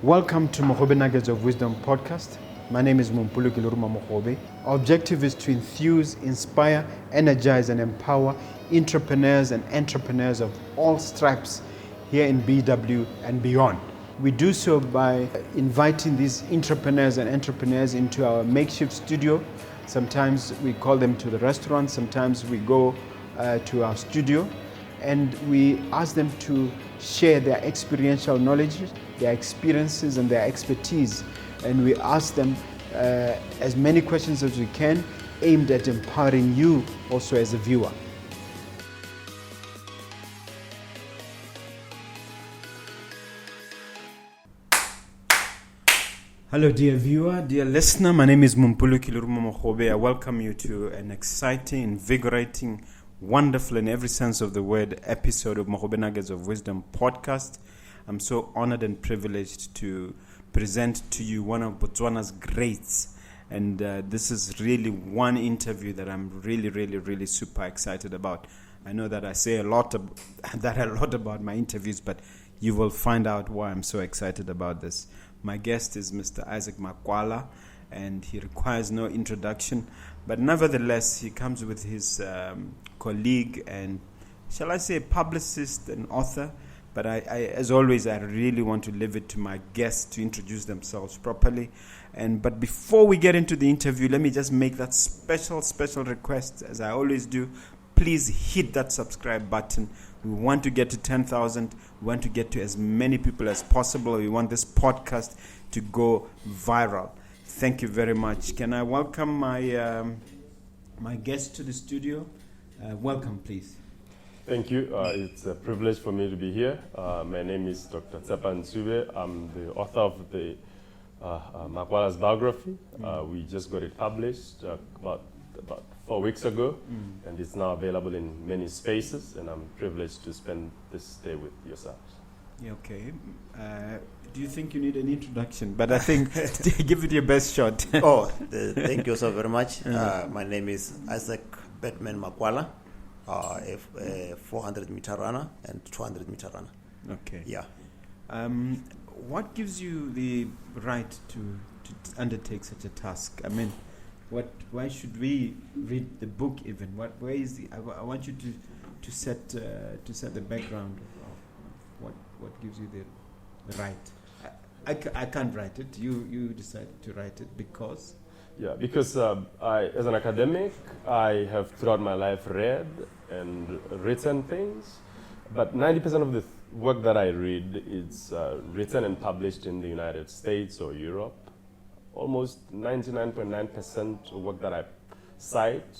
Welcome to Mogobe Nuggets of Wisdom podcast. My name is Mompoloki Lerumo Mogobe. Our objective is to enthuse, inspire, energize, and empower entrepreneurs and entrepreneurs of all stripes here in BW and beyond. We do so by inviting these entrepreneurs into our makeshift studio. Sometimes we call them to the restaurant, sometimes we go to our studio, and we ask them to share their experiential knowledge, their experiences and their expertise. And we ask them as many questions as we can, aimed at empowering you also as a viewer. Hello dear viewer, dear listener, my name is Mompoloki Lerumo Mogobe. I welcome you to an exciting, invigorating, wonderful in every sense of the word episode of Mogobe Nuggets of Wisdom podcast. I'm so honored and privileged to present to you one of Botswana's greats. And this is really one interview that I'm really super excited about. I know that I say a lot about my interviews, but you will find out why I'm so excited about this. My guest is Mr. Isaac Makwala, and he requires no introduction, but nevertheless, he comes with his colleague and, shall I say, publicist and author. But I, as always, I really want to leave it to my guests to introduce themselves properly. But before we get into the interview, let me just make that special request, as I always do. Please hit that subscribe button. We want to get to 10,000. We want to get to as many people as possible. We want this podcast to go viral. Thank you very much. Can I welcome my guest to the studio? Welcome, please. Thank you. It's a privilege for me to be here. My name is Dr. Tshepang Tshube. I'm the author of the Makwala's biography. We just got it published about 4 weeks ago, and it's now available in many spaces, and I'm privileged to spend this day with yourselves. Yeah, okay. Do you think you need an introduction? But I think give it your best shot. Thank you so very much. My name is Isaac Badman Makwala, a 400-meter runner and 200-meter runner. Okay. Yeah. What gives you the right to undertake such a task? I mean, why should we read the book even? Where is the? I want you to set the background of what gives you the right. I can't write it. You decided to write it because. Yeah, because as an academic, I have throughout my life read and written things, but 90% of the work that I read is written and published in the United States or Europe. Almost 99.9% of work that I cite,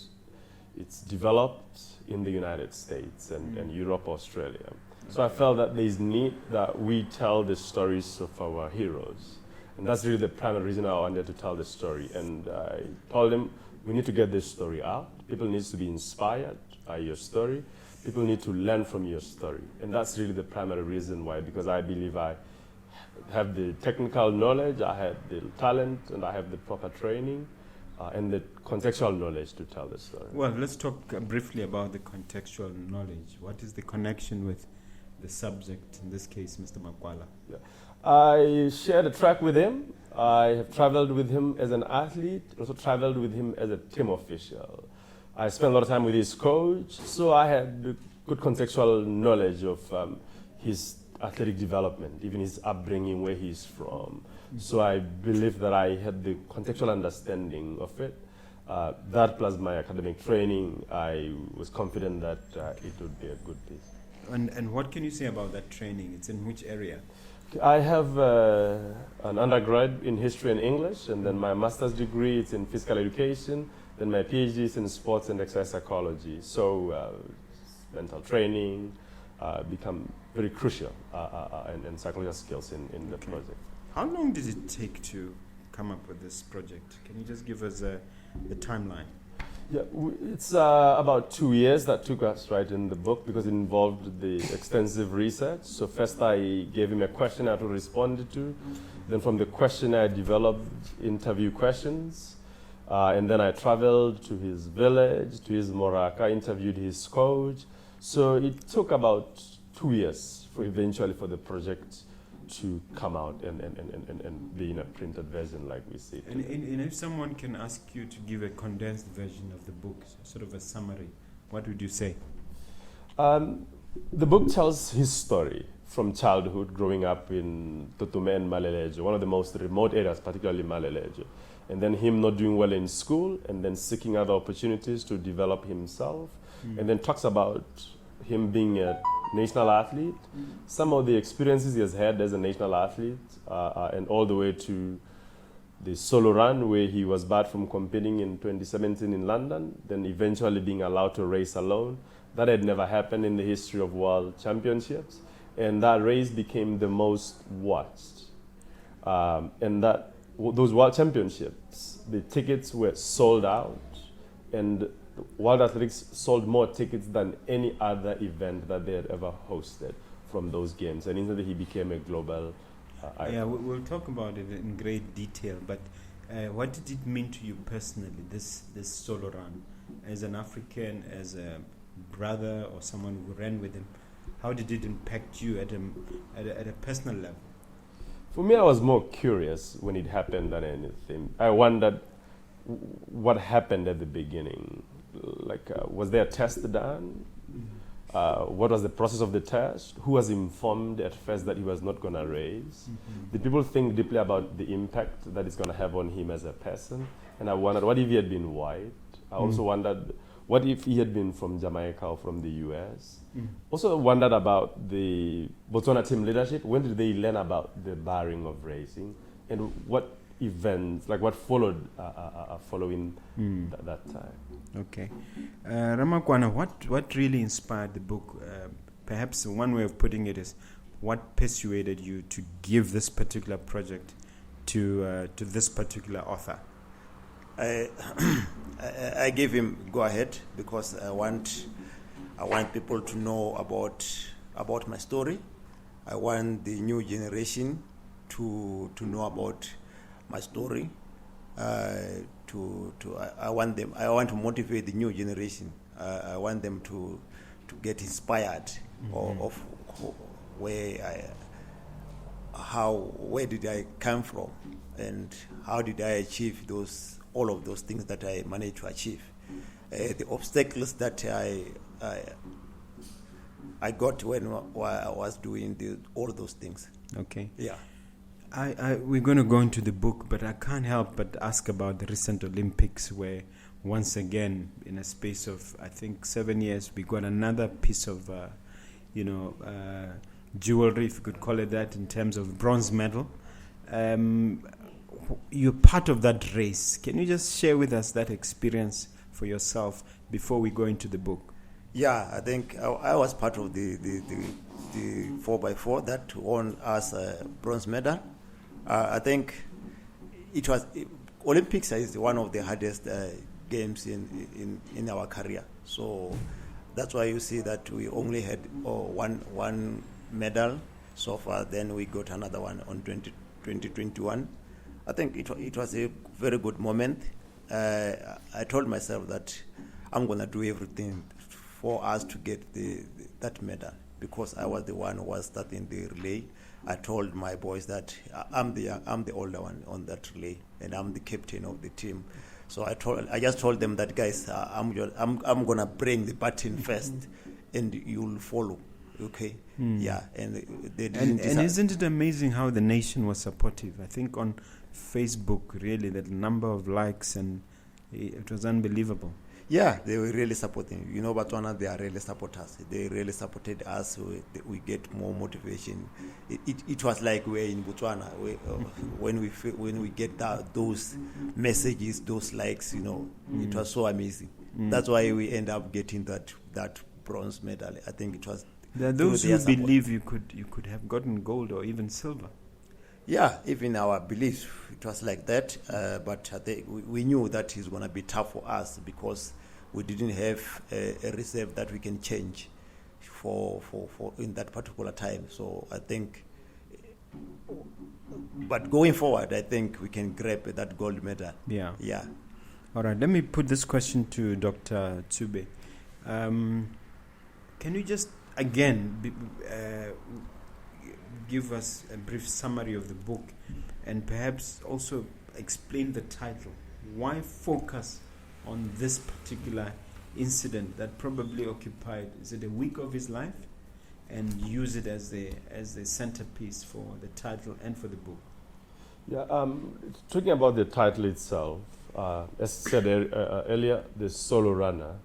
it's developed in the United States and Europe, Australia. So I felt that there is need that we tell the stories of our heroes. And that's really the primary reason I wanted to tell the story. And I told them, we need to get this story out. People need to be inspired by your story. People need to learn from your story. And that's really the primary reason why, because I believe I have the technical knowledge, I have the talent, and I have the proper training and the contextual knowledge to tell the story. Well, let's talk briefly about the contextual knowledge. What is the connection with the subject, in this case, Mr. Makwala? Yeah. I shared a track with him. I have traveled with him as an athlete, also traveled with him as a team official. I spent a lot of time with his coach, so I had good contextual knowledge of his athletic development, even his upbringing, where he's from. So I believe that I had the contextual understanding of it. That plus my academic training, I was confident that it would be a good piece. And what can you say about that training? It's in which area? I have an undergrad in history and English, and then my master's degree is in physical education, then my PhD is in sports and exercise psychology. So mental training become very crucial and psychological skills in the project. How long did it take to come up with this project? Can you just give us the timeline? Yeah, it's about 2 years that took us right in the book because it involved the extensive research. So first I gave him a questionnaire to respond to. Then from the questionnaire I developed interview questions. And then I traveled to his village, to his Moraka, interviewed his coach. So it took about 2 years for the project to come out and be in a printed version like we see. And if someone can ask you to give a condensed version of the book, sort of a summary, what would you say? The book tells his story from childhood, growing up in Tutume and Maleleje, one of the most remote areas, particularly Maleleje, and then him not doing well in school, and then seeking other opportunities to develop himself, and then talks about him being a national athlete, some of the experiences he has had as a national athlete, and all the way to the solo run where he was barred from competing in 2017 in London, then eventually being allowed to race alone. That had never happened in the history of world championships. And that race became the most watched. And those world championships, the tickets were sold out. And World Athletics sold more tickets than any other event that they had ever hosted from those games. And instantly he became a global icon. Yeah, we'll talk about it in great detail. But what did it mean to you personally, this solo run? As an African, as a brother or someone who ran with him, how did it impact you at a personal level? For me, I was more curious when it happened than anything. I wondered what happened at the beginning. Like, was there a test done? What was the process of the test? Who was informed at first that he was not going to race? Did people think deeply about the impact that it's going to have on him as a person? And I wondered, what if he had been white? I also wondered, what if he had been from Jamaica or from the US? Also wondered about the Botswana team leadership. When did they learn about the barring of racing? And what events, like what followed following that time? Okay. Ramakwana, what really inspired the book? Perhaps one way of putting it is, what persuaded you to give this particular project to this particular author? I gave him go ahead because I want people to know about my story. I want the new generation to know about my story. I want to motivate the new generation. I want them to get inspired of where did I come from, and how did I achieve all of those things that I managed to achieve. The obstacles that I got when I was doing all those things. Okay. Yeah. We're going to go into the book, but I can't help but ask about the recent Olympics, where once again, in a space of, I think, 7 years, we got another piece of, jewelry, if you could call it that, in terms of bronze medal. You're part of that race. Can you just share with us that experience for yourself before we go into the book? Yeah, I think I was part of the 4x4 that won us a bronze medal. I think Olympics is one of the hardest games in our career. So that's why you see that we only had one medal so far. Then we got another one on 2021. I think it was a very good moment. I told myself that I'm going to do everything for us to get that medal, because I was the one who was starting the relay. I told my boys that I'm the older one on that relay, and I'm the captain of the team. So I just told them that, guys, I'm going to bring the baton first, and you'll follow. Okay. Yeah, and they didn't. And isn't it amazing how the nation was supportive? I think on Facebook, really, the number of likes, and it was unbelievable. Yeah, they were really supporting. Botswana, they are really supporters. They really supported us. We get more motivation. It was like we're in Botswana. When we get those messages, those likes, it was so amazing. That's why we end up getting that bronze medal. I think it was. There are those who believe you could have gotten gold or even silver. Yeah, even our belief, it was like that. But I think we knew that it's going to be tough for us, because we didn't have a reserve that we can change for in that particular time. So I think, but going forward, I think we can grab that gold medal. Yeah. Yeah. All right. Let me put this question to Dr. Tshube. Can you just again give us a brief summary of the book and perhaps also explain the title. Why focus on this particular incident that probably occupied, is it a week of his life, and use it as the centerpiece for the title and for the book? Yeah, talking about the title itself, as said earlier, the solo runner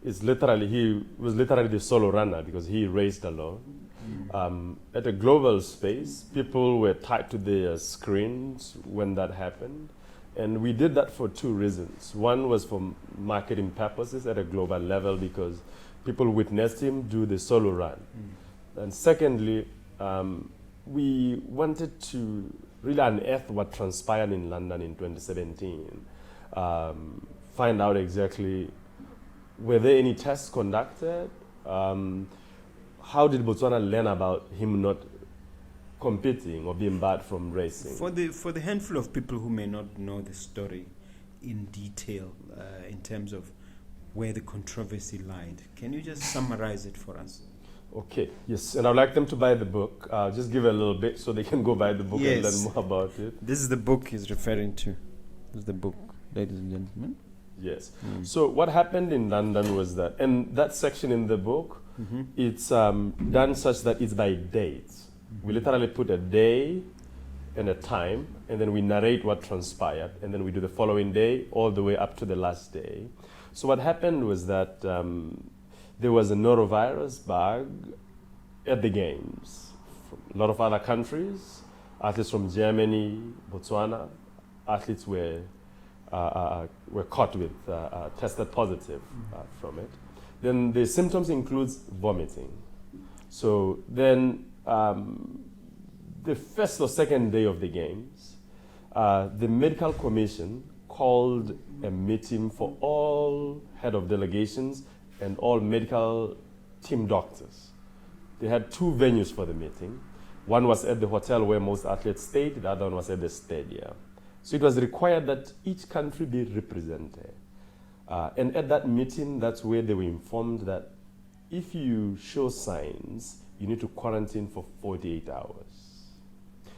is he was literally the solo runner because he raced alone. At a global space, people were tied to their screens when that happened. And we did that for two reasons. One was for marketing purposes at a global level because people witnessed him do the solo run. And secondly, we wanted to really unearth what transpired in London in 2017. Find out exactly, were there any tests conducted? How did Botswana learn about him not competing or being barred from racing? For the handful of people who may not know the story in detail, in terms of where the controversy lied, can you just summarize it for us? Okay, yes, and I'd like them to buy the book. Just give a little bit so they can go buy the book and learn more about it. This is the book he's referring to. This is the book, ladies and gentlemen. Yes. So what happened in London was that, and that section in the book, it's done such that it's by dates. We literally put a day and a time, and then we narrate what transpired, and then we do the following day all the way up to the last day. So what happened was that there was a norovirus bug at the games. From a lot of other countries, athletes from Germany, Botswana, athletes were caught with, tested positive from it. Then the symptoms includes vomiting. So then the first or second day of the games, the medical commission called a meeting for all head of delegations and all medical team doctors. They had two venues for the meeting. One was at the hotel where most athletes stayed, the other one was at the stadium. So it was required that each country be represented. And at that meeting, that's where they were informed that if you show signs, you need to quarantine for 48 hours.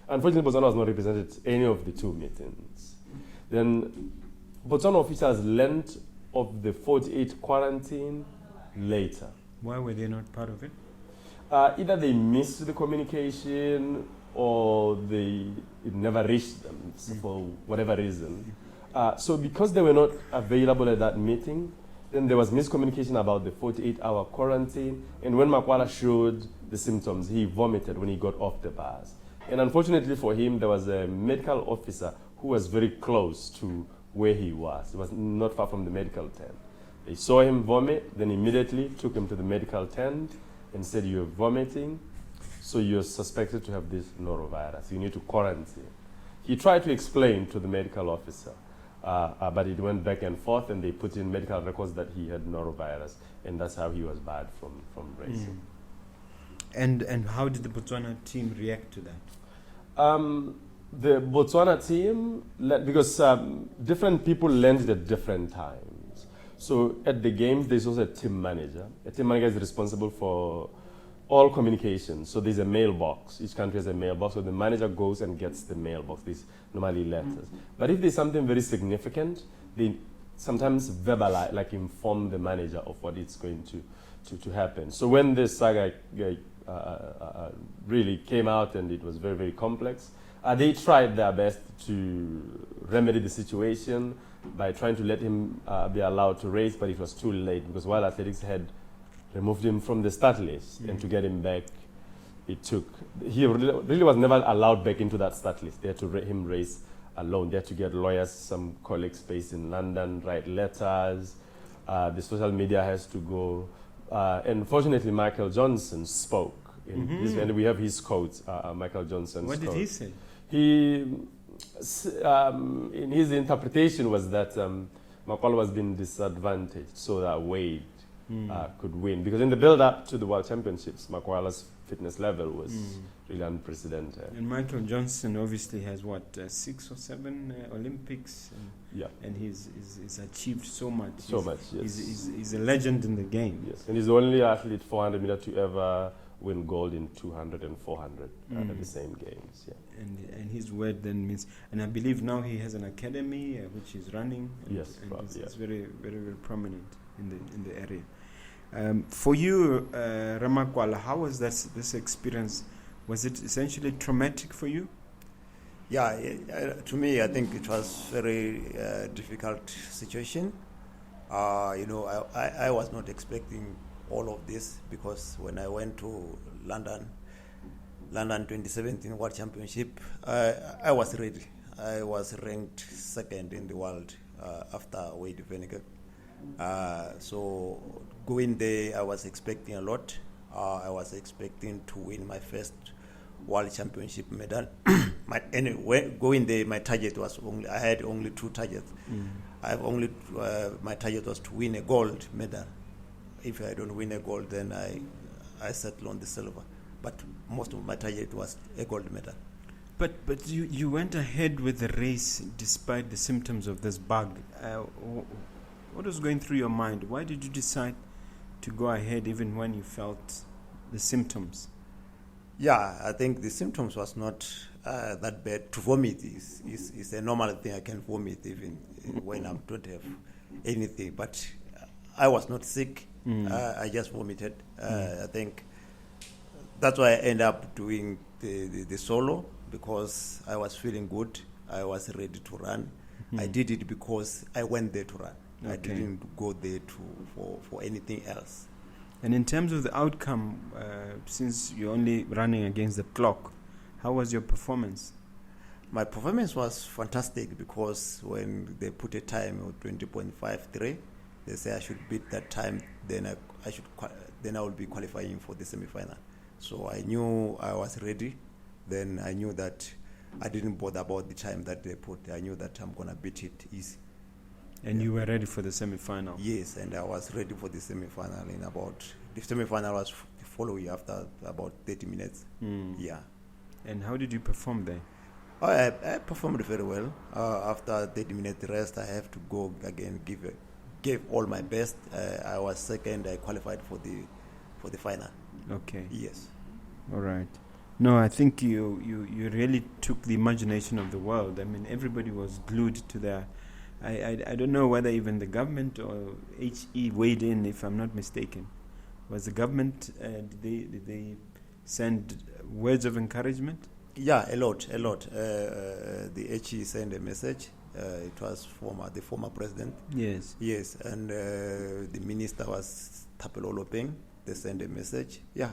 Unfortunately, Botswana was not represented at any of the two meetings. Then Botswana officials learned of the 48 quarantine later. Why were they not part of it? Either they missed the communication or it never reached them for whatever reason. So because they were not available at that meeting, then there was miscommunication about the 48-hour quarantine. And when Makwala showed the symptoms, he vomited when he got off the bus. And unfortunately for him, there was a medical officer who was very close to where he was. He was not far from the medical tent. They saw him vomit, then immediately took him to the medical tent and said, "You're vomiting, so you're suspected to have this norovirus. You need to quarantine." He tried to explain to the medical officer, but it went back and forth, and they put in medical records that he had norovirus, and that's how he was barred from racing. And how did the Botswana team react to that? The Botswana team, because different people learned at different times. So at the games, there's also a team manager. A team manager is responsible for all communication. So there's a mailbox. Each country has a mailbox. So the manager goes and gets the mailbox. These normally letters. But if there's something very significant, they sometimes verbalize, like inform the manager of what is going to happen. So when this saga really came out and it was very, very complex, they tried their best to remedy the situation by trying to let him be allowed to race, but it was too late because Wild Athletics had removed him from the start list, and to get him back, he really was never allowed back into that start list. They had to him race alone. They had to get lawyers, some colleagues based in London, write letters. The social media has to go. And fortunately, Michael Johnson spoke. And we have his quotes, Michael Johnson's What did he say? He, in his interpretation, was that Makwala was being disadvantaged so that Wade could win. Because in the build-up to the World Championships, Makwala's fitness level was really unprecedented. And Michael Johnson obviously has, 6 or 7 Olympics? And he's achieved so much. So much, yes. He's a legend in the game. Yes, and he's the only athlete 400 meter to ever win gold in 200 and 400 at the same games. Yeah. And his word then means, and I believe now he has an academy which he's running. And, Yes, and probably, it's very, very, very prominent in the area. For you, Ramakwala, how was this experience? Was it essentially traumatic for you? Yeah, to me, I think it was very difficult situation. I was not expecting all of this, because when I went to London 2017 World Championship, I was ready. I was ranked second in the world after Wade Venegas. So going there, I was expecting a lot. I was expecting to win my first World Championship medal. Anyway, going there, my target was I had only two targets. My target was to win a gold medal. If I don't win a gold, then I settle on the silver. But most of my target was a gold medal. But you went ahead with the race despite the symptoms of this bug. What was going through your mind? Why did you decide to go ahead even when you felt the symptoms? Yeah, I think the symptoms was not that bad. To vomit is a normal thing. I can vomit even when I don't have anything. But I was not sick. I just vomited. I think that's why I ended up doing the solo, because I was feeling good. I was ready to run. I did it because I went there to run. Okay. I didn't go there for anything else. And in terms of the outcome, since you're only running against the clock, how was your performance? My performance was fantastic, because when they put a time of 20.53, they say I should beat that time, then I will be qualifying for the semi-final. So I knew I was ready. Then I knew that I didn't bother about the time that they put. I knew that I'm gonna beat it easy. And you were ready for the semi-final? Yes, and I was ready for the semi-final the semi-final was following after about 30 minutes. Yeah. And how did you perform there? I performed very well. After 30 minutes rest, I have to go again, gave all my best. I was second. I qualified for the final. Okay. Yes. All right. No, I think you really took the imagination of the world. I mean, everybody was glued to their... I don't know whether even the government or HE weighed in, if I'm not mistaken. Was the government, did they send words of encouragement? Yeah, a lot. The HE sent a message. It was the former president. Yes. Yes, and the minister was Thapelo Lopeng. They sent a message. Yeah,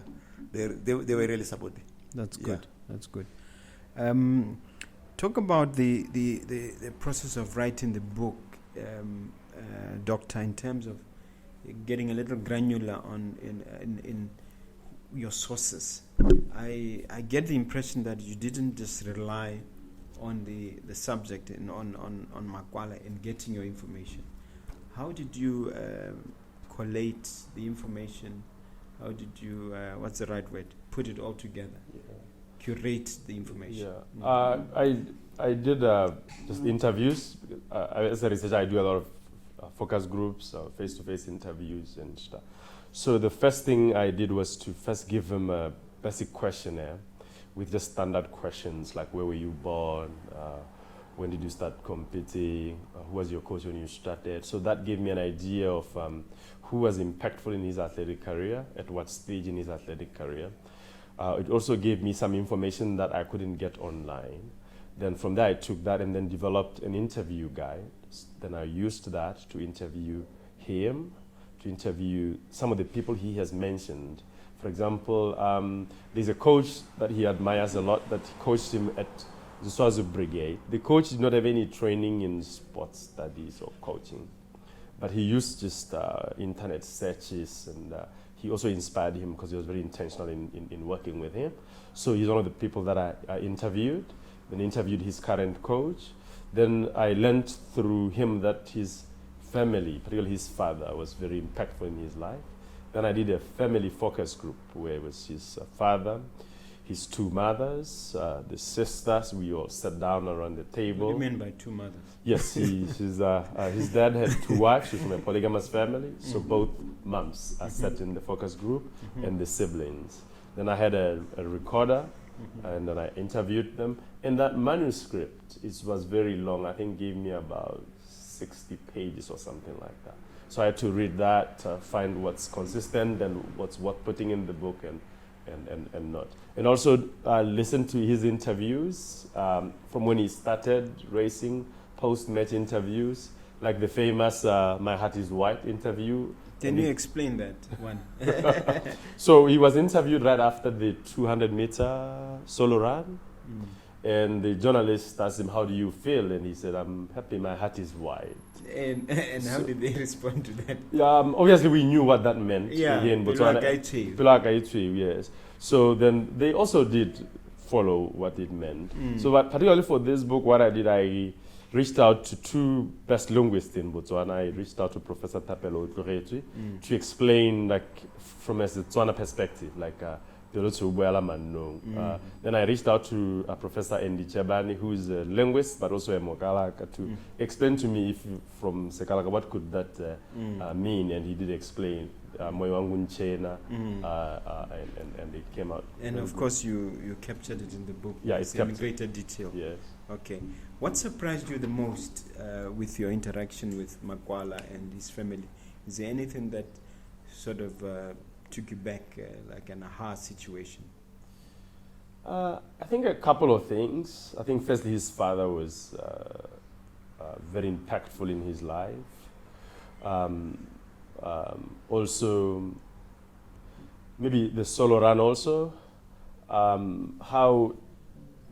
they were really supportive. That's good. Yeah. That's good. Talk about the process of writing the book, Doctor, in terms of getting a little granular on in your sources. I get the impression that you didn't just rely on the subject and on Makwala in getting your information. How did you collate the information? How did you, what's the right word, put it all together? Curate the information? I did just interviews. As a researcher, I do a lot of focus groups, face-to-face interviews and stuff. So the first thing I did was to first give them a basic questionnaire with just standard questions like where were you born, when did you start competing, who was your coach when you started. So that gave me an idea of who was impactful in his athletic career, at what stage in his athletic career. It also gave me some information that I couldn't get online. Then from there I took that and then developed an interview guide. Then I used that to interview him, to interview some of the people he has mentioned. For example, there's a coach that he admires a lot that coached him at the Swazi Brigade. The coach did not have any training in sports studies or coaching, but he used just internet searches, and he also inspired him because he was very intentional in working with him. So he's one of the people that I interviewed, then interviewed his current coach. Then I learned through him that his family, particularly his father, was very impactful in his life. Then I did a family focus group where it was his father, his two mothers, the sisters. We all sat down around the table. What do you mean by two mothers? Yes, his dad had two wives. He's from a polygamous family, so both moms are sat in the focus group and the siblings. Then I had a recorder, and then I interviewed them. And that manuscript, it was very long. I think gave me about 60 pages or something like that. So I had to read that, find what's consistent and what's worth putting in the book and not. And also listen to his interviews from when he started racing, post-match interviews, like the famous My Heart is White interview. Can you explain that one? So he was interviewed right after the 200-meter solo run. And the journalist asked him, how do you feel? And he said, I'm happy, my heart is white. And how did they respond to that? Obviously, we knew what that meant. Yeah, here in Botswana. Yes. So then they also did follow what it meant. So particularly for this book, what I did, I reached out to two best linguists in Botswana. I reached out to Professor Tapelo to explain, like, from a Botswana perspective, like, then I reached out to Professor Andy Chebani, who is a linguist but also a Makwala, to explain to me from Sekalaka what could that mean, and he did explain Moywangunchena, and it came out. And of course, you captured it in the book. Yeah, it's in greater detail. Yes. Okay. What surprised you the most with your interaction with Makwala and his family? Is there anything that sort of took you back, like an aha situation? I think a couple of things. I think firstly his father was very impactful in his life. Also, maybe the solo run also, how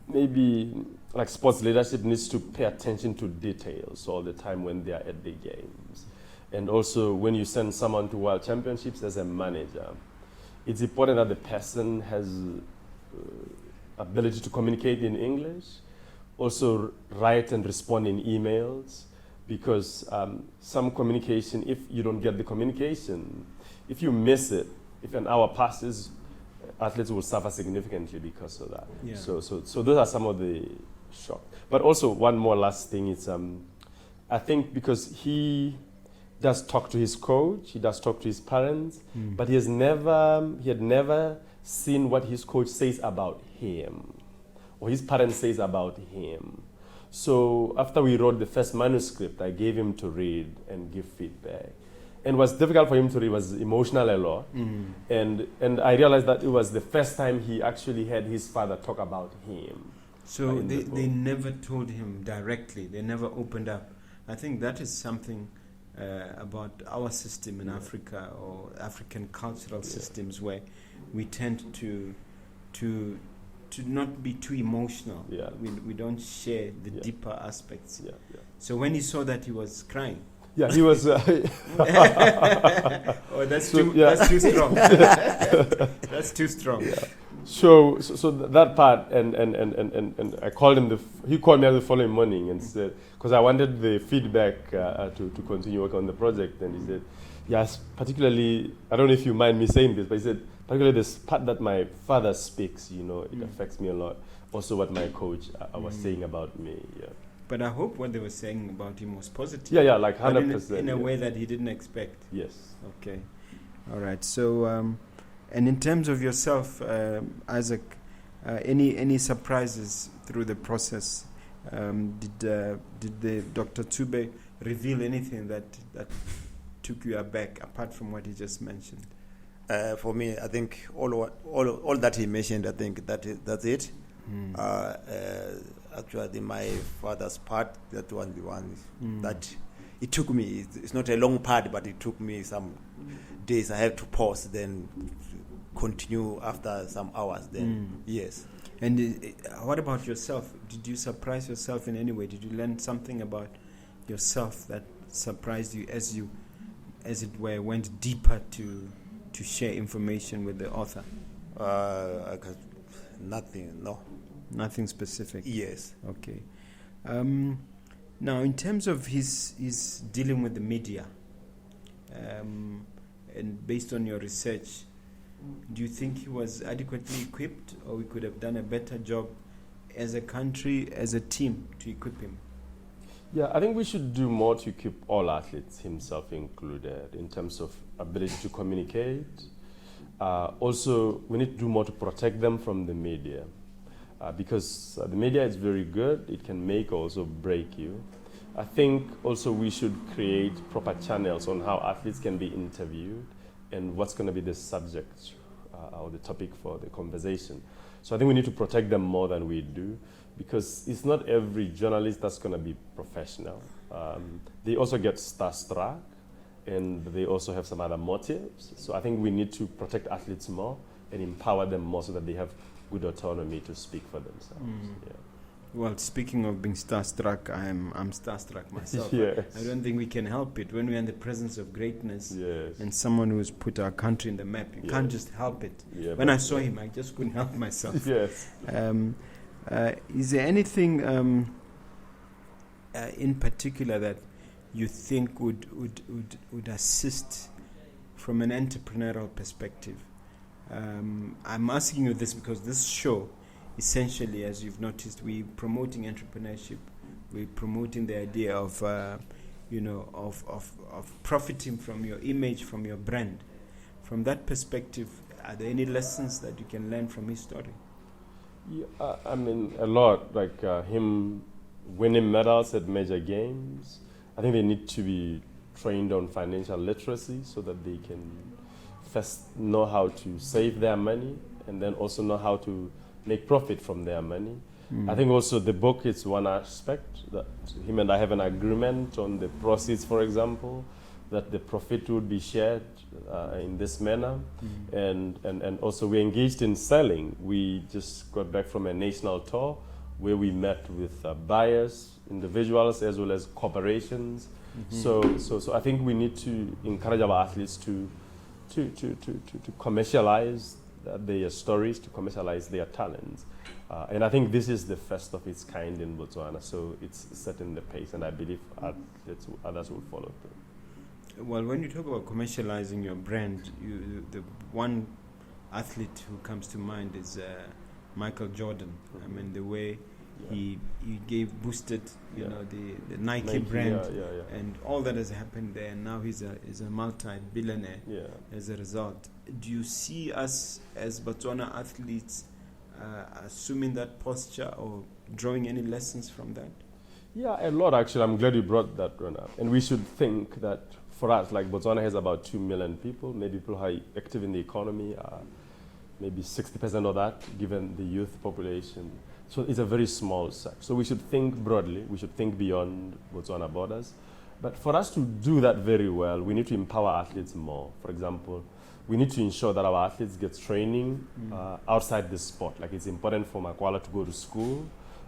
maybe like sports leadership needs to pay attention to details all the time when they are at the games. And also, when you send someone to World Championships as a manager, it's important that the person has ability to communicate in English, also write and respond in emails, because some communication, if you don't get the communication, if you miss it, if an hour passes, athletes will suffer significantly because of that. Yeah. So those are some of the shock. But also, one more last thing is, I think because he does talk to his coach, he does talk to his parents, but he had never seen what his coach says about him, or his parents says about him. So after we wrote the first manuscript, I gave him to read and give feedback. And what's difficult for him to read was emotional a lot. And I realized that it was the first time he actually had his father talk about him. So they never told him directly, they never opened up. I think that is something about our system in Africa, or African cultural systems, where we tend to not be too emotional. Yeah. We don't share the deeper aspects. Yeah. So when he saw that, he was crying. Yeah, he was. Oh, that's too strong. That's too strong. Yeah. So that part, and I called him. He called me the following morning and said, because I wanted the feedback to continue work on the project, and he said, yes, particularly, I don't know if you mind me saying this, but he said, particularly this part that my father speaks, it affects me a lot. Also, what my coach was saying about me. Yeah. But I hope what they were saying about him was positive. Yeah, like 100%. In a way that he didn't expect. Yes. Okay. All right. So, and in terms of yourself, Isaac, any surprises through the process? Did the Dr. Tshube reveal anything that took you aback, apart from what he just mentioned? For me, I think all that he mentioned, I think that's it. Actually, my father's part, that one, the one that it took me. It's not a long part, but it took me some days. I have to pause, then continue after some hours. Then yes. And what about yourself? Did you surprise yourself in any way? Did you learn something about yourself that surprised you, as it were, went deeper to share information with the author? Nothing. No. Nothing specific. Yes. Okay. Now, in terms of his dealing with the media, and based on your research, do you think he was adequately equipped, or we could have done a better job as a country, as a team, to equip him? Yeah, I think we should do more to equip all athletes, himself included, in terms of ability to communicate, Also, we need to do more to protect them from the media. Because the media is very good, it can make or also break you. I think also we should create proper channels on how athletes can be interviewed and what's going to be the subject or the topic for the conversation. So I think we need to protect them more than we do, because it's not every journalist that's going to be professional. They also get starstruck, and they also have some other motives. So I think we need to protect athletes more and empower them more so that they have good autonomy to speak for themselves. Yeah. Well, speaking of being starstruck, I'm starstruck myself. Yes. I don't think we can help it. When we're in the presence of greatness Yes. and someone who's put our country in the map, you can't just help it. Yeah, When I saw him, I just couldn't help myself. Yes. Is there anything in particular that you think would assist from an entrepreneurial perspective? I'm asking you this because this show, essentially, as you've noticed, we're promoting entrepreneurship. We're promoting the idea of, of profiting from your image, from your brand. From that perspective, are there any lessons that you can learn from his story? Yeah, I mean, a lot. Like him winning medals at major games. I think they need to be trained on financial literacy so that they can first know how to save their money and then also know how to make profit from their money. I think also the book is one aspect that him and I have an agreement on the proceeds, for example, that the profit would be shared in this manner. And also we engaged in selling. We just got back from a national tour where we met with buyers, individuals, as well as corporations. So I think we need to encourage our athletes to commercialize their stories, to commercialize their talents. And I think this is the first of its kind in Botswana, so it's setting the pace, and I believe others will follow through. Well, when you talk about commercializing your brand, the one athlete who comes to mind is Michael Jordan. I mean, the way he boosted the Nike brand and all that has happened there, and now he's a multi-billionaire as a result. Do you see us as Botswana athletes assuming that posture or drawing any lessons from that? Yeah, a lot actually. I'm glad you brought that one up. And we should think that for us, like Botswana has about 2 million people, maybe people who are active in the economy, maybe 60% of that, given the youth population. So it's a very small set. So we should think broadly. We should think beyond Botswana borders. But for us to do that very well, we need to empower athletes more. For example, we need to ensure that our athletes get training outside the sport. Like it's important for Makwala to go to school,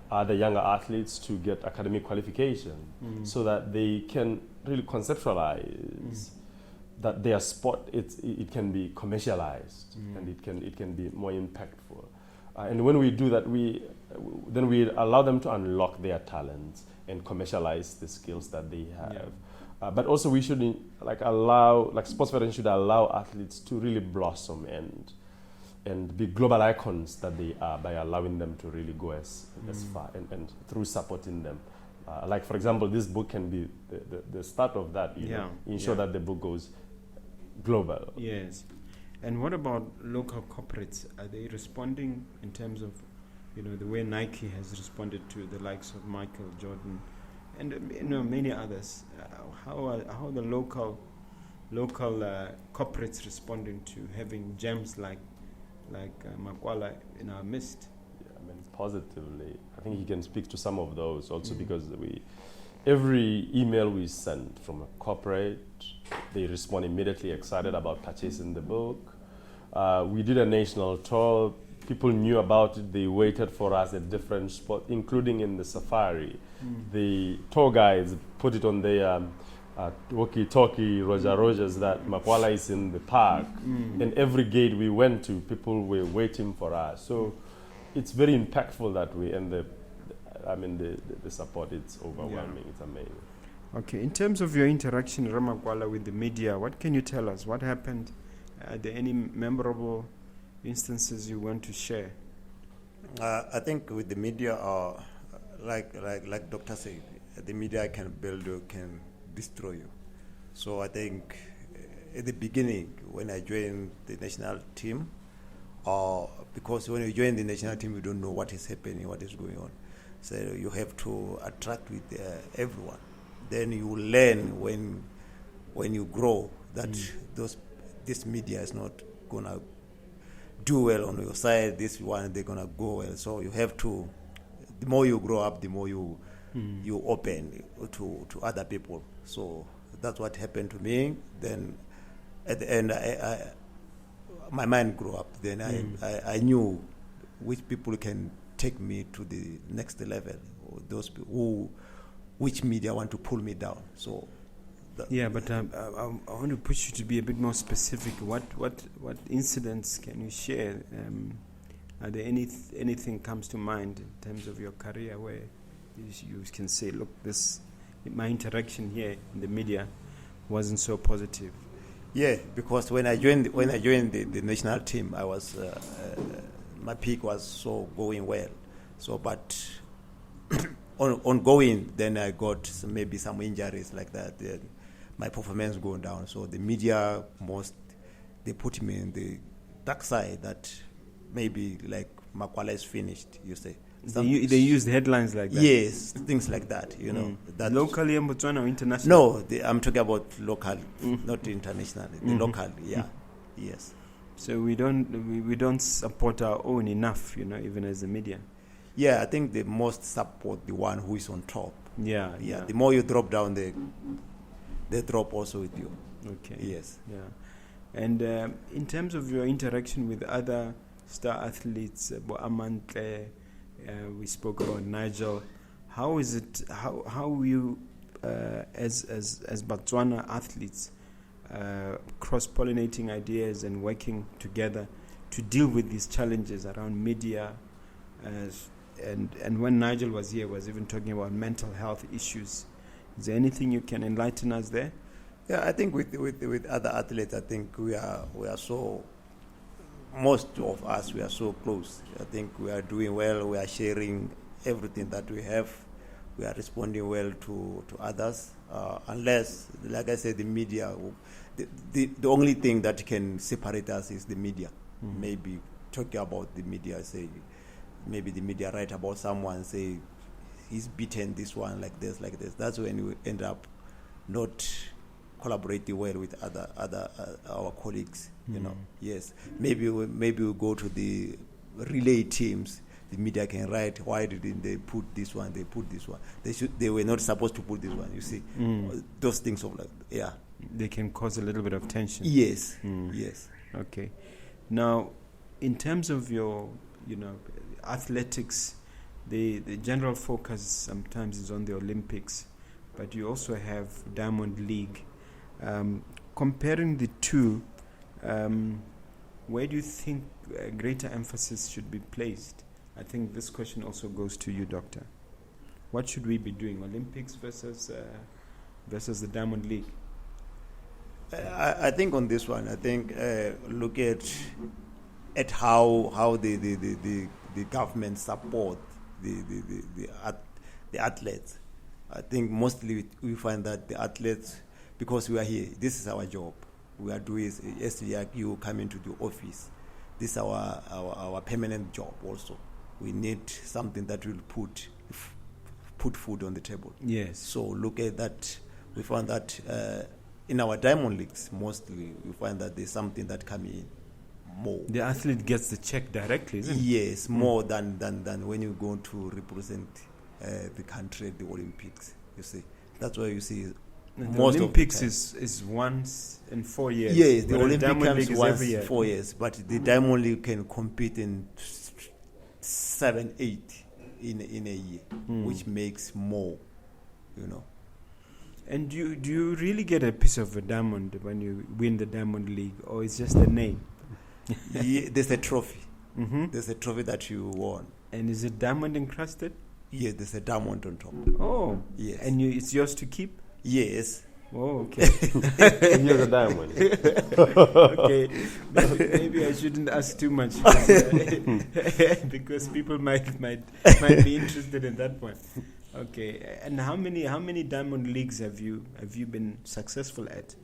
the younger athletes to get academic qualification so that they can really conceptualize that their sport, it can be commercialized and it can be more impactful. And when we do that, then we allow them to unlock their talents and commercialize the skills that they have. But also we should sports federation should allow athletes to really blossom and be global icons that they are by allowing them to really go as far and through supporting them. Like for example, this book can be the start of that, ensure that the book goes global. Yes. And what about local corporates? Are they responding in terms of, the way Nike has responded to the likes of Michael Jordan and many others? How are the local corporates responding to having gems like Makwala in our midst? Yeah, I mean, positively. I think he can speak to some of those also because every email we send from a corporate, they respond immediately excited about purchasing the book. We did a national tour. People knew about it. They waited for us at different spots, including in the safari. The tour guides put it on their walkie-talkie, Rogers, that Makwala is in the park. And every gate we went to, people were waiting for us. So it's very impactful that way. And the support, it's overwhelming. It's amazing. Okay, in terms of your interaction, Ramakwala, with the media, what can you tell us? What happened? Are there any memorable instances you want to share? I think with the media, like Dr. said, the media can build you, can destroy you. So I think at the beginning when I joined the national team, because when you join the national team, you don't know what is happening, what is going on. So you have to attract with everyone. Then you learn when you grow that this media is not gonna do well on your side. This one they're gonna go well. So you have to. The more you grow up, the more you open to other people. So that's what happened to me. Then at the end, my mind grew up. Then I knew which people can take me to the next level, or those people which media want to pull me down. So but I want to push you to be a bit more specific. What incidents can you share? Are there anything comes to mind in terms of your career where you can say, look, my interaction here in the media wasn't so positive? Yeah, because when I joined the national team, I was my peak was so going well. So, but ongoing, then I got maybe some injuries like that. Then my performance going down. So the media they put me in the dark side that maybe like Makwala is finished. You say they used headlines like that. Yes, things like that. You know, that locally in Botswana or international? No, I'm talking about local, not international. The local, yes. So we don't support our own enough, even as the media. Yeah, I think they most support the one who is on top. Yeah. The more you drop down, they drop also with you. Okay. Yes. Yeah. And in terms of your interaction with other star athletes, Amantle, we spoke about Nigel. How is it? How you as Botswana athletes cross-pollinating ideas and working together to deal with these challenges around media? And when Nigel was here, was even talking about mental health issues. Is there anything you can enlighten us there? Yeah, I think with other athletes, I think we are so. Most of us, we are so close. I think we are doing well. We are sharing everything that we have. We are responding well to others. Unless, like I said, the media, the only thing that can separate us is the media. Maybe talking about the media, say, maybe the media write about someone, say, he's beaten this one like this. That's when we end up not collaborating well with other our colleagues. Yes. Maybe we go to the relay teams. The media can write, why didn't they put this one? They put this one. They were not supposed to put this one. You see, those things of they can cause a little bit of tension. Yes. Yes. Okay. Now, in terms of your, athletics, the general focus sometimes is on the Olympics, but you also have Diamond League. Comparing the two, where do you think greater emphasis should be placed? I think this question also goes to you, Doctor. What should we be doing, Olympics versus the Diamond League? I think on this one, I think look at how the government support the athletes. I think mostly we find that the athletes, because we are here, this is our job. We are doing as you come into the office. This is our permanent job also. We need something that will put food on the table. Yes. So look at that. We found that in our Diamond Leagues, mostly we find that there's something that comes in more. The athlete gets the check directly, isn't it? Yes, more than when you go to represent the country at the Olympics. You see, that's why you see. The Olympics is once in 4 years. Yes, the Olympics comes once every year. 4 years, but the Diamond League can compete in 7, 8 in a year, which makes more, And do you really get a piece of a diamond when you win the Diamond League, or it's just a name? Yeah, there's a trophy. There's a trophy that you won. And is it diamond encrusted? Yes, there's a diamond on top. Oh, yes. And it's yours to keep? Yes. Oh, okay. You're the diamond. Okay, maybe I shouldn't ask too much because people might be interested in that one. Okay, and how many Diamond Leagues have you been successful at?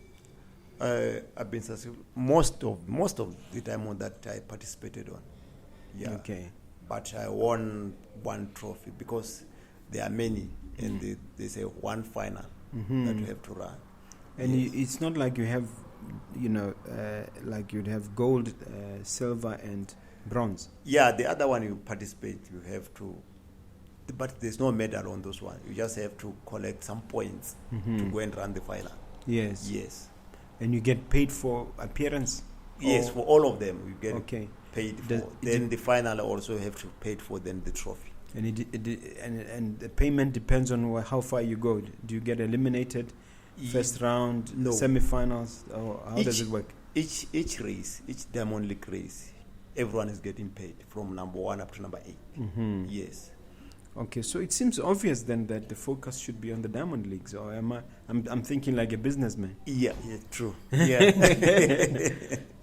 I've been successful most of the time on that I participated on. Yeah. Okay. But I won one trophy because there are many, and they say one final that you have to run. And Yes. it's not like you have, like you'd have gold, silver, and bronze. Yeah, the other one you participate, you have to, but there's no medal on those ones. You just have to collect some points to go and run the final. Yes. Yes. And you get paid for appearance? Yes, Or- for all of them, you get Okay. paid for. Does- Then the final also have to pay for then the trophy. And and the payment depends on how far you go. Do you get eliminated first round, No. semi-finals, or how does it work? Each race, each Diamond League race, everyone is getting paid from number 1 up to number 8. Yes. Okay, so it seems obvious then that the focus should be on the Diamond Leagues, or I'm thinking like a businessman. Yeah, true. Yeah.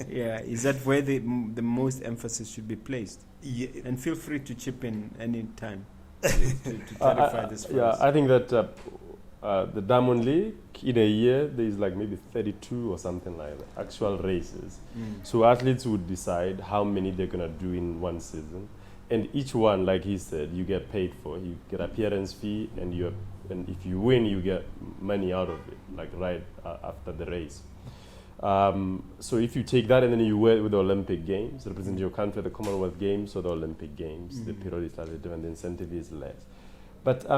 Yeah, is that where the most emphasis should be placed? Yeah. And feel free to chip in any time to clarify this for Yeah, us. I think that the Diamond League, in a year, there is like maybe 32 or something like that, actual races. So athletes would decide how many they're going to do in one season. And each one, like he said, you get paid for. You get appearance fee, and if you win, you get money out of it, like right after the race. So if you take that and then you wear it with the Olympic Games, represent your country at the Commonwealth Games or the Olympic Games, the period is slightly different, the incentive is less. But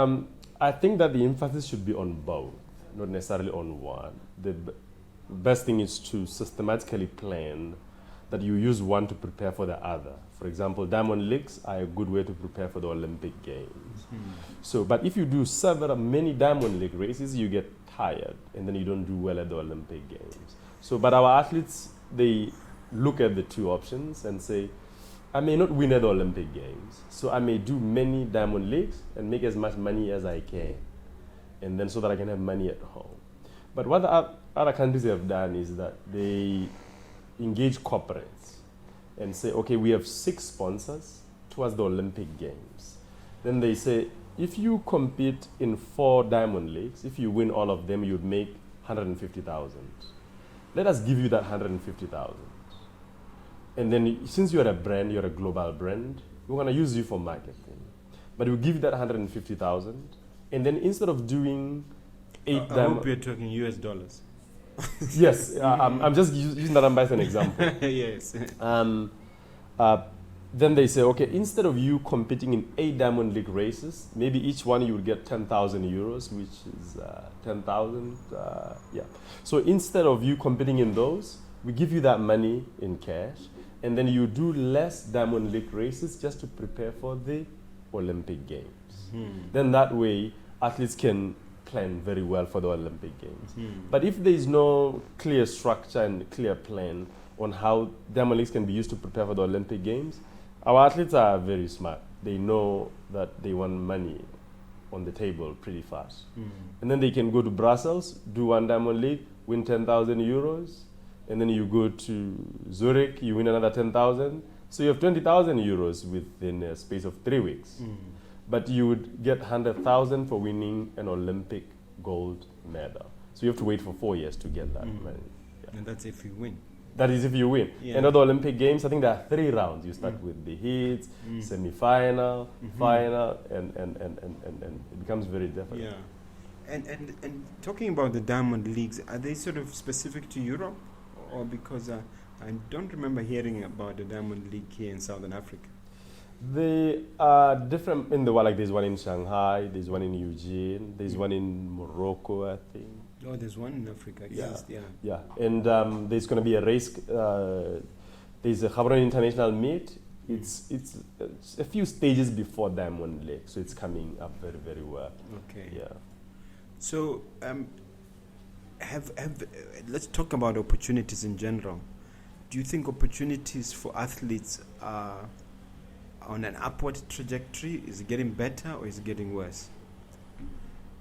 I think that the emphasis should be on both, not necessarily on one. The best thing is to systematically plan that you use one to prepare for the other. For example, Diamond Leagues are a good way to prepare for the Olympic Games. So, but if you do many Diamond League races, you get tired and then you don't do well at the Olympic Games. So, but our athletes, they look at the two options and say, I may not win at the Olympic Games, so I may do many Diamond Leagues and make as much money as I can, and then so that I can have money at home. But what the other countries have done is that they engage corporates and say, okay, we have 6 sponsors towards the Olympic Games. Then they say, if you compete in 4 Diamond Leagues, if you win all of them, you'd make 150,000. Let us give you that 150,000. And then since you're a brand, you're a global brand, we're going to use you for marketing. But we'll give you that 150,000. And then instead of doing 8 I hope you're talking US dollars. Yes, I'm just using that number as an example. Yes. Then they say, okay, instead of you competing in 8 Diamond League races, maybe each one you will get 10,000 euros, which is 10,000. Yeah. So instead of you competing in those, we give you that money in cash, and then you do less Diamond League races just to prepare for the Olympic Games. Then that way, athletes can plan very well for the Olympic Games. But if there is no clear structure and clear plan on how Diamond Leagues can be used to prepare for the Olympic Games, our athletes are very smart. They know that they want money on the table pretty fast. And then they can go to Brussels, do 1 Diamond League, win 10,000 euros, and then you go to Zurich, you win another 10,000. So you have 20,000 euros within a space of 3 weeks. But you would get 100,000 for winning an Olympic gold medal. So you have to wait for 4 years to get that money. Yeah. And that's if you win. That is if you win. Yeah. And at the Olympic Games, I think there are 3 rounds. You start with the heats, semi-final, final, and it becomes very difficult. Yeah. And talking about the Diamond Leagues, are they sort of specific to Europe? Or because I don't remember hearing about the Diamond League here in Southern Africa. They are different in the world. Like there's one in Shanghai, there's one in Eugene, there's one in Morocco, I think. Oh, there's one in Africa. Yeah. Yes, yeah. Yeah, and there's going to be a race. There's a Gaborone International Meet. It's a few stages before Diamond League, so it's coming up very, very well. Okay. Yeah. So, let's talk about opportunities in general. Do you think opportunities for athletes are on an upward trajectory? Is it getting better or is it getting worse?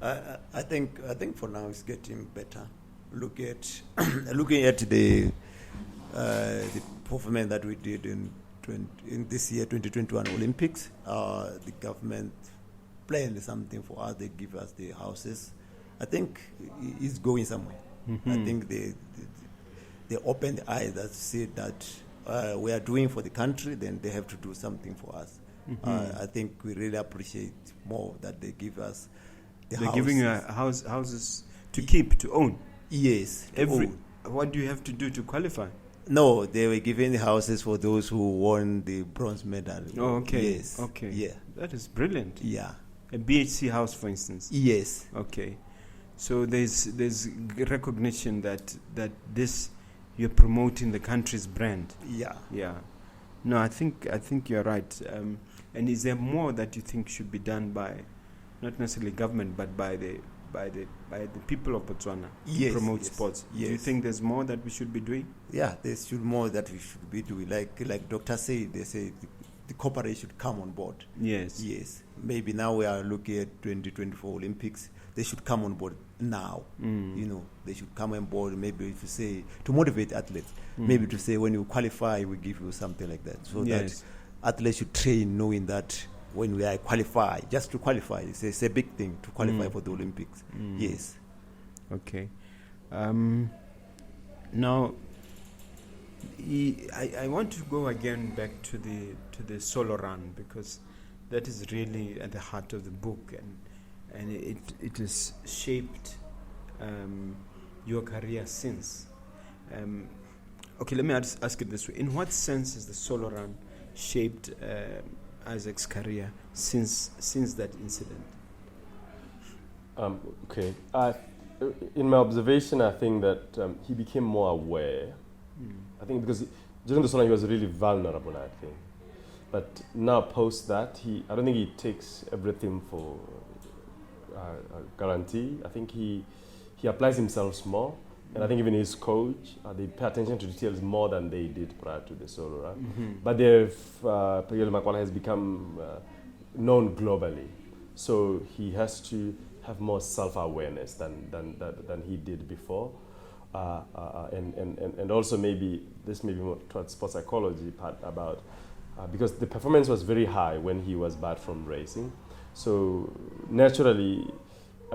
I think for now it's getting better. Looking at the performance that we did in this year 2021 Olympics, the government planned something for us. They give us the houses. I think it's going somewhere. I think they open the eyes that see that we are doing for the country, then they have to do something for us. I think we really appreciate more that they give us the They're houses. giving you houses to keep, to own. Yes. to own. What do you have to do to qualify? No, they were giving the houses for those who won the bronze medal. Oh, okay. Yes. Okay. Yeah. That is brilliant. Yeah. A BHC house, for instance. Yes. Okay. So there's recognition that this you're promoting the country's brand. Yeah. Yeah. No, I think you're right. And is there more that you think should be done by, not necessarily government, but by the people of Botswana to promote sports? Yes. Do you think there's more that we should be doing? Yeah, there's still more that we should be doing. Like Dr. said, they say the corporate should come on board. Yes. Yes. Maybe now we are looking at 2024 Olympics. They should come on board now. They should come on board. Maybe if you say to motivate athletes, maybe to say when you qualify, we give you something like that, so that athletes should train knowing that when we are qualified, just to qualify, it's a big thing to qualify for the Olympics. Yes. Okay. Now, I want to go again back to the solo run, because that is really at the heart of the book, and it has shaped your career since. Okay, let me ask it this way: in what sense has the solo run shaped Isaac's career since that incident? Okay. In my observation, I think that he became more aware. I think because during the solo, he was really vulnerable, I think. But now, post that, I don't think he takes everything for guarantee. I think he applies himself more. And I think even his coach, they pay attention to details more than they did prior to the solo run. But Makwala has become known globally. So he has to have more self-awareness than he did before. And also maybe, this may be more towards sports psychology part about, because the performance was very high when he was barred from racing. So naturally,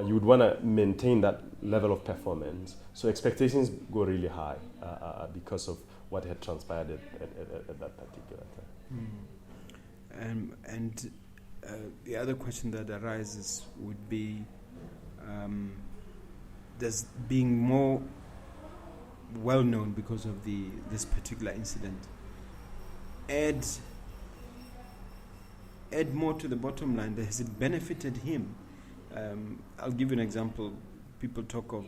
you would want to maintain that level of performance. So expectations go really high because of what had transpired at that particular time. And the other question that arises would be, does being more well known because of this particular incident add more to the bottom line? Has it benefited him? I'll give you an example. People talk of,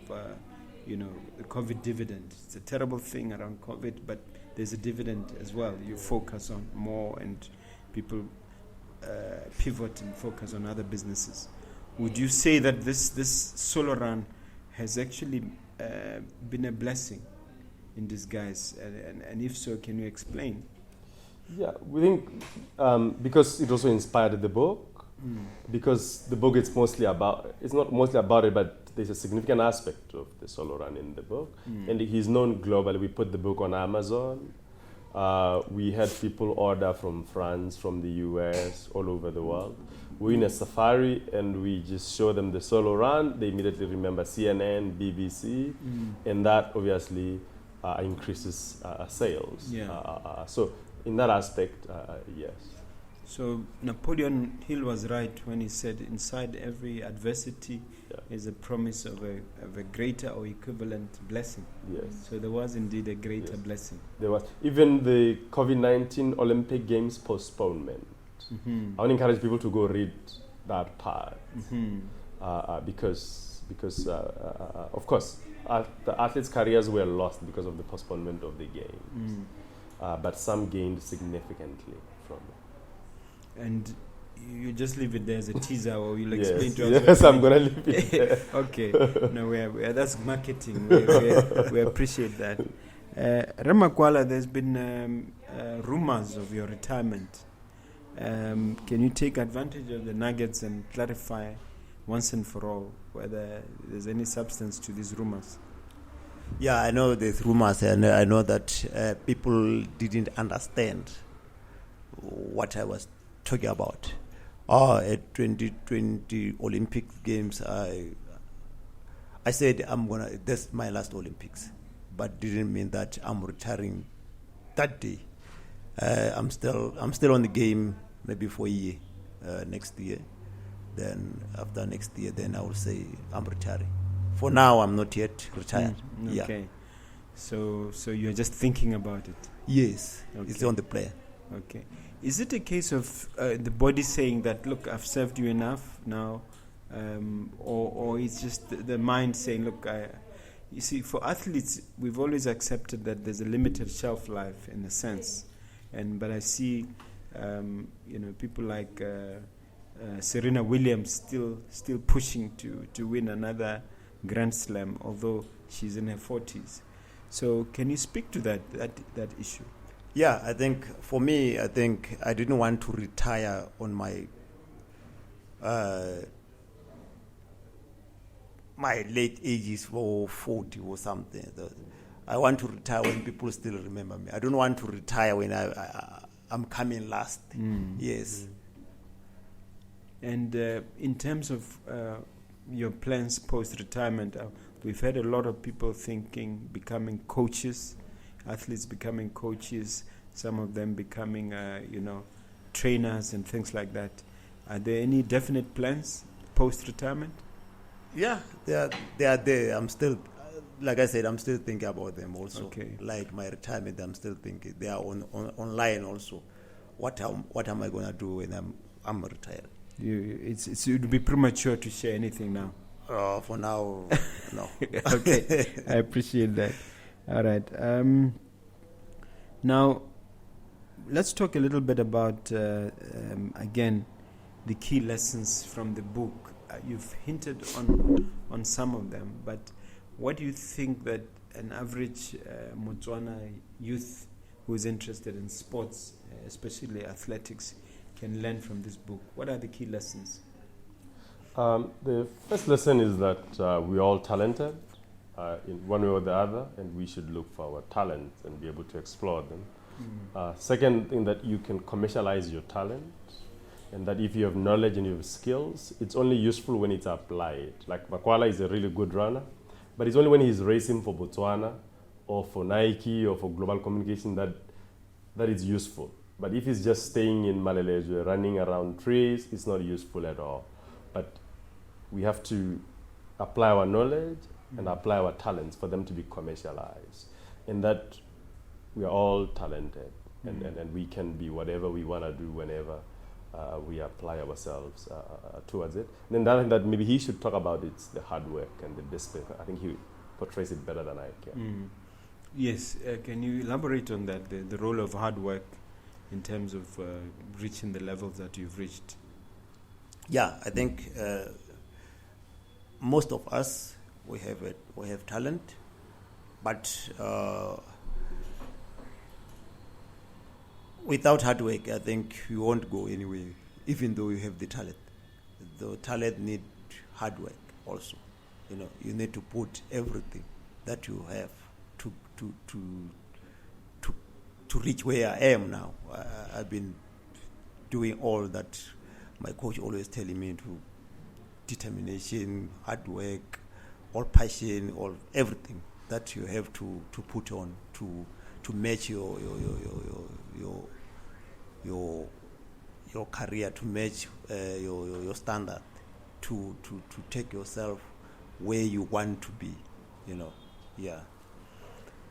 the COVID dividend. It's a terrible thing around COVID, but there's a dividend as well. You focus on more, and people pivot and focus on other businesses. Would you say that this solo run has actually been a blessing in disguise? And if so, can you explain? Yeah, we think because it also inspired the book. Because the book it's not mostly about it, but there's a significant aspect of the solo run in the book. And he's known globally. We put the book on Amazon. We had people order from France, from the US, all over the world. We're in a safari and we just show them the solo run. They immediately remember CNN, BBC, and that obviously increases sales. So in that aspect, yes. So Napoleon Hill was right when he said, inside every adversity is a promise of a greater or equivalent blessing. Yes. So there was indeed a greater blessing. There was. Even the COVID-19 Olympic Games postponement. I want to encourage people to go read that part. Because of course, the athletes' careers were lost because of the postponement of the games. But some gained significantly from it. And you just leave it there as a teaser, or you'll explain to us. Yes, I'm going to leave it there. Okay. No, that's marketing. We appreciate that. Makwala, there's been rumors of your retirement. Can you take advantage of the nuggets and clarify once and for all whether there's any substance to these rumors? Yeah, I know there's rumors, and I know that people didn't understand what I was talking about. At 2020 Olympic Games, I said that's my last Olympics, but didn't mean that I'm retiring that day. I'm still on the game maybe for a year, next year. Then after next year, then I will say I'm retiring. For now, I'm not yet retired. Okay. Yeah. So you're just thinking about it. Yes, Okay. it's on the plan. Okay. Is it a case of the body saying that, look, I've served you enough now, or it's just the mind saying, look, you see, for athletes, we've always accepted that there's a limited shelf life in a sense, but I see, people like Serena Williams still pushing to win another Grand Slam, although she's in her 40s. So can you speak to that issue? Yeah, I think for me, I didn't want to retire on my my late ages, or 40 or something. I want to retire when people still remember me. I don't want to retire when I'm coming last. Yes. And in terms of your plans post-retirement, we've had a lot of people thinking becoming coaches, athletes becoming coaches, some of them becoming, trainers and things like that. Are there any definite plans post-retirement? Yeah, they are there. I'm still, like I said, I'm still thinking about them also. Okay. Like my retirement, I'm still thinking. They are online also. What am I going to do when I'm retired? It would be premature to share anything now. For now, no. Okay, I appreciate that. All right. Now, let's talk a little bit about, again, the key lessons from the book. You've hinted on some of them, but what do you think that an average Motswana youth who is interested in sports, especially athletics, can learn from this book? What are the key lessons? The first lesson is that we're all talented in one way or the other, and we should look for our talents and be able to explore them. Second thing, that you can commercialize your talent, and that if you have knowledge and you have skills, it's only useful when it's applied. Like Makwala is a really good runner, but it's only when he's racing for Botswana or for Nike or for global communication that it's useful. But if he's just staying in Malelezwe, running around trees, it's not useful at all. But we have to apply our knowledge and apply our talents for them to be commercialized. And that we are all talented, and we can be whatever we want to do whenever we apply ourselves towards it. And then the other thing that maybe he should talk about is the hard work and the discipline. I think he portrays it better than I can. Yes, can you elaborate on that, the role of hard work in terms of reaching the levels that you've reached? Yeah, I think most of us, we have talent, but without hard work, I think you won't go anywhere, even though you have the talent. The talent need hard work also. You need to put everything that you have to reach where I am now. I've been doing all that my coach always telling me to: determination, hard work, all passion, all everything that you have to put on to match your career, to match your standard, to take yourself where you want to be, yeah.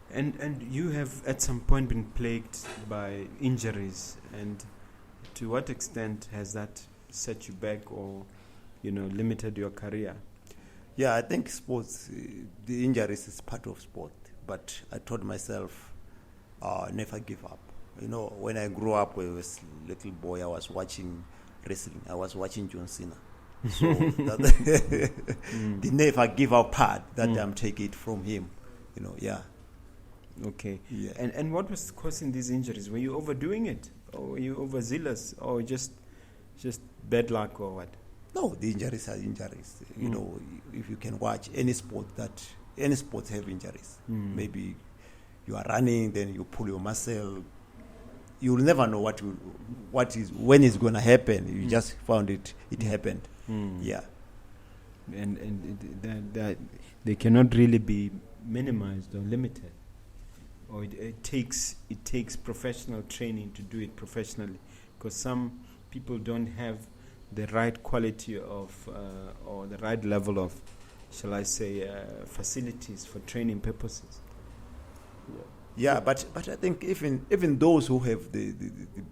And you have at some point been plagued by injuries, and to what extent has that set you back or limited your career? Yeah, I think sports, the injuries is part of sport, but I told myself never give up. When I grew up, when I was a little boy, I was watching wrestling. I was watching John Cena. So the never give up part, that I'm taking it from him. Yeah. Okay. Yeah. And what was causing these injuries? Were you overdoing it, or were you overzealous, or just bad luck, or what? No, the injuries are injuries. If you can watch any sport have injuries. Maybe you are running, then you pull your muscle. You'll never know when it's going to happen. You just found it happened. Yeah. And that they cannot really be minimized or limited. or it takes professional training to do it professionally, because some people don't have the right quality of or the right level of, shall I say, facilities for training purposes. Yeah, but I think even those who have the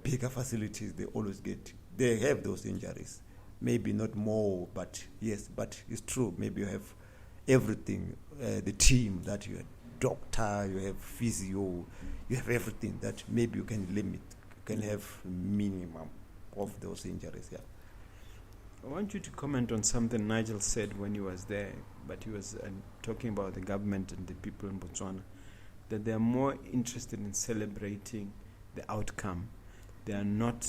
bigger facilities, they have those injuries. Maybe not more, but yes, but it's true. Maybe you have everything, the team that you have doctor, you have physio, you have everything that maybe you can limit, you can have minimum of those injuries. Yeah. I want you to comment on something Nigel said when he was there, but he was talking about the government and the people in Botswana, that they are more interested in celebrating the outcome. They are not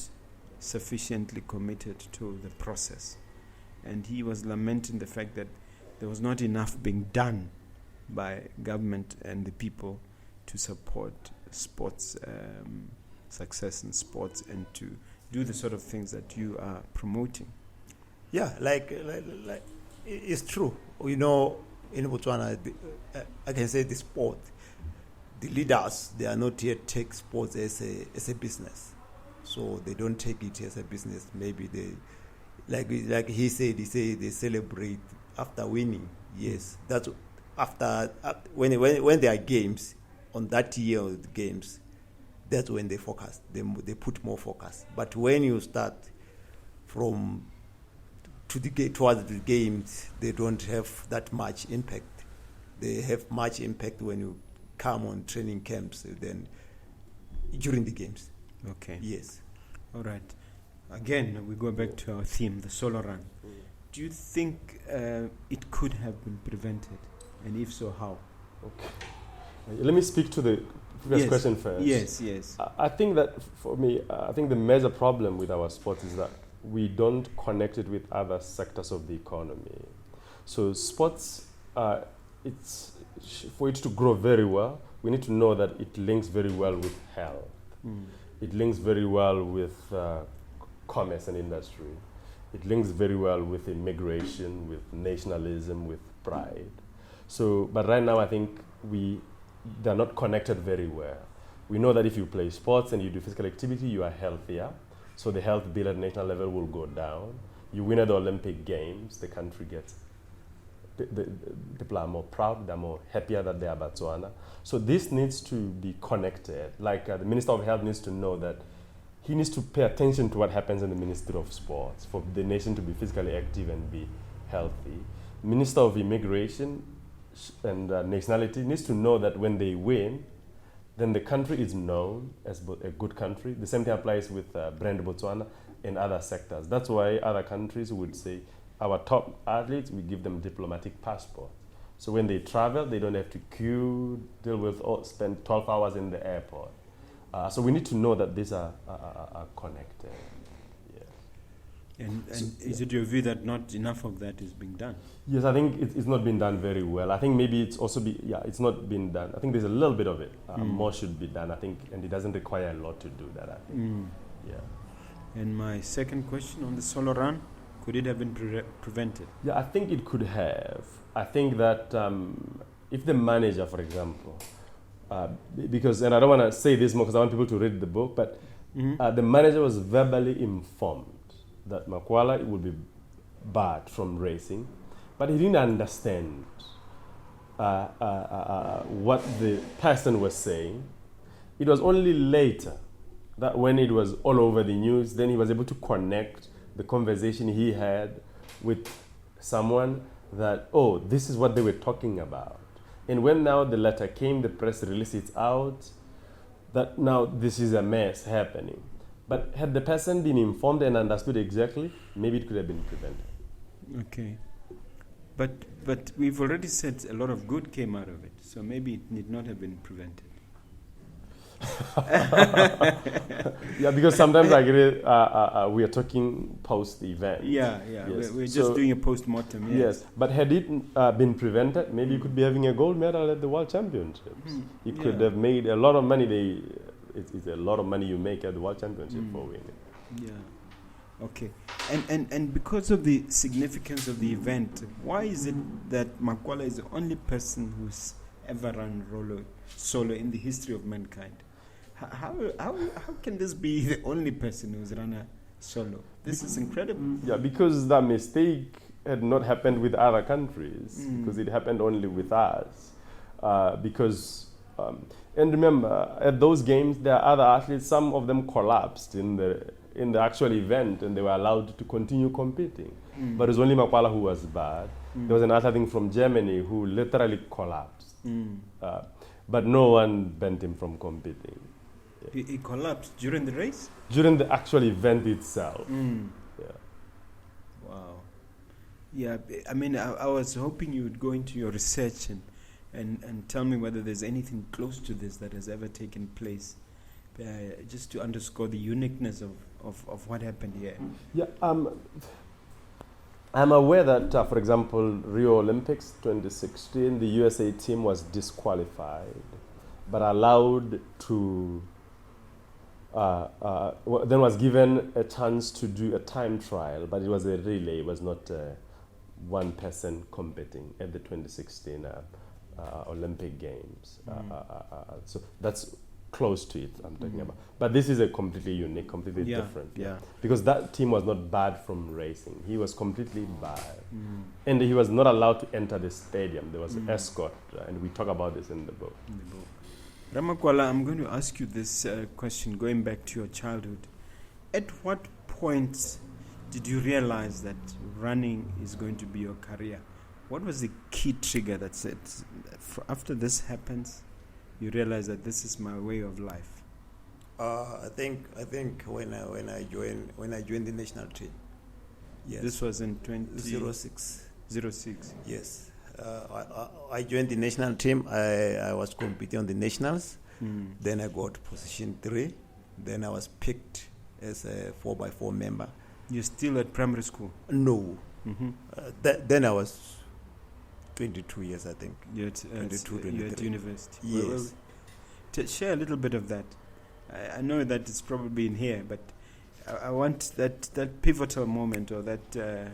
sufficiently committed to the process. And he was lamenting the fact that there was not enough being done by government and the people to support sports success in sports and to do the sort of things that you are promoting. Yeah, like it's true. You know, in Botswana, I can say the sport, the leaders, they are not yet take sports as a business. So they don't take it as a business. Maybe they, like he said, they celebrate after winning. Yes, that's after when there are games on that year of the games. That's when they focus. They put more focus. But when you start from towards the games, they don't have that much impact. They have much impact when you come on training camps, then during the games. Okay. Yes. All right. Again, we go back to our theme, the solo run. Do you think it could have been prevented? And if so, how? Okay. Let me speak to the previous question first. Yes. I think that for me, I think the major problem with our sport is that we don't connect it with other sectors of the economy. So sports, it's for it to grow very well, we need to know that it links very well with health. It links very well with commerce and industry. It links very well with immigration, with nationalism, with pride. So, but right now I think they're not connected very well. We know that if you play sports and you do physical activity, you are healthier. So the health bill at national level will go down. You win at the Olympic Games, the country gets, people are more proud, they're more happier that they are Botswana. So this needs to be connected. Like the Minister of Health needs to know that he needs to pay attention to what happens in the Ministry of Sports for the nation to be physically active and be healthy. Minister of Immigration and Nationality needs to know that when they win, then the country is known as a good country. The same thing applies with Brand Botswana and other sectors. That's why other countries would say our top athletes, we give them diplomatic passport. So when they travel, they don't have to queue, deal with, or spend 12 hours in the airport. So we need to know that these are connected. And is it your view that not enough of that is being done? Yes, I think it's not been done very well. I think maybe it's also it's not been done. I think there's a little bit of it. More should be done, I think, and it doesn't require a lot to do that, I think. Yeah. And my second question on the solo run, could it have been prevented? Yeah, I think it could have. I think that if the manager, for example, because, and I don't want to say this more because I want people to read the book, but the manager was verbally informed that Makwala would be barred from racing, but he didn't understand what the person was saying. It was only later that when it was all over the news, then he was able to connect the conversation he had with someone that, oh, this is what they were talking about. And when now the letter came, the press release it out, that now this is a mess happening. But had the person been informed and understood exactly, maybe it could have been prevented. Okay. But we've already said a lot of good came out of it, so maybe it need not have been prevented. Yeah, because sometimes I agree, we are talking post-event. Yeah. Yes. We're just doing a post-mortem. Yes, but had it been prevented, maybe you could be having a gold medal at the World Championships. You could have made a lot of money. It's a lot of money you make at the World Championship for winning. Yeah. Okay. And because of the significance of the event, why is it that Makwala is the only person who's ever run solo in the history of mankind. How can this be the only person who's run a solo? This is incredible. Yeah, because that mistake had not happened with other countries, because it happened only with us. And remember, at those games, there are other athletes. Some of them collapsed in the actual event, and they were allowed to continue competing. But it was only Makwala who was bad. There was another thing from Germany who literally collapsed. But no one banned him from competing. He collapsed during the race? During the actual event itself. Yeah. Wow. Yeah, I mean, I was hoping you would go into your research and tell me whether there's anything close to this that has ever taken place, just to underscore the uniqueness of what happened here. Yeah, I'm aware that, for example, Rio Olympics 2016, the USA team was disqualified, but allowed to, then was given a chance to do a time trial, but it was a relay, it was not one person competing at the 2016 Olympic Games. So that's close to it I'm talking about. But this is a completely unique, completely different. Yeah. Because that team was not barred from racing. He was completely barred. And he was not allowed to enter the stadium. There was an escort, and we talk about this in the book. Ramakwala, I'm going to ask you this question going back to your childhood. At what point did you realize that running is going to be your career? What was the key trigger that said, after this happens, you realize that this is my way of life? I think when I joined the national team. Yes. This was in 06. 06. Yes. I joined the national team. I was competing on the nationals. Then I got position 3. Then I was picked as a 4x4 member. You're still at primary school? No. Then I was 22 years, I think. You're at university. Yes. To share a little bit of that. I know that it's probably in here, but I want that pivotal moment, or that,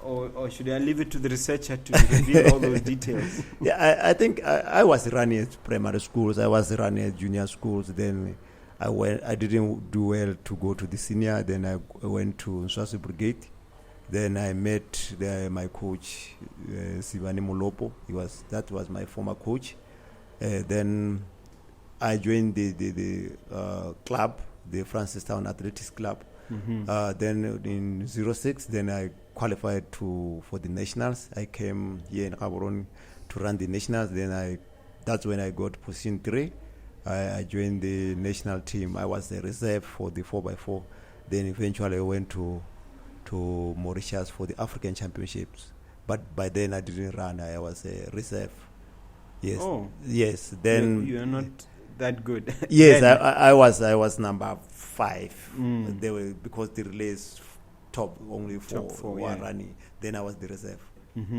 or should I leave it to the researcher to reveal all those details? Yeah, I think I was running at primary schools. I was running at junior schools. Then I didn't do well to go to the senior. Then I went to Nswasi Brigade. Then I met my coach, Sivani Molopo. That was my former coach. Then I joined the club, the Francistown Athletics Club. Then in 06, then I qualified for the nationals. I came here in Gaborone to run the nationals. Then that's when I got position 3. I joined the national team. I was the reserve for the 4x4. Then eventually I went to Mauritius for the African Championships. But by then I didn't run. I was a reserve. Yes. Oh. Yes. Then you are not that good. Yes, I was number 5. They were, because the relays top only for one running. Then I was the reserve.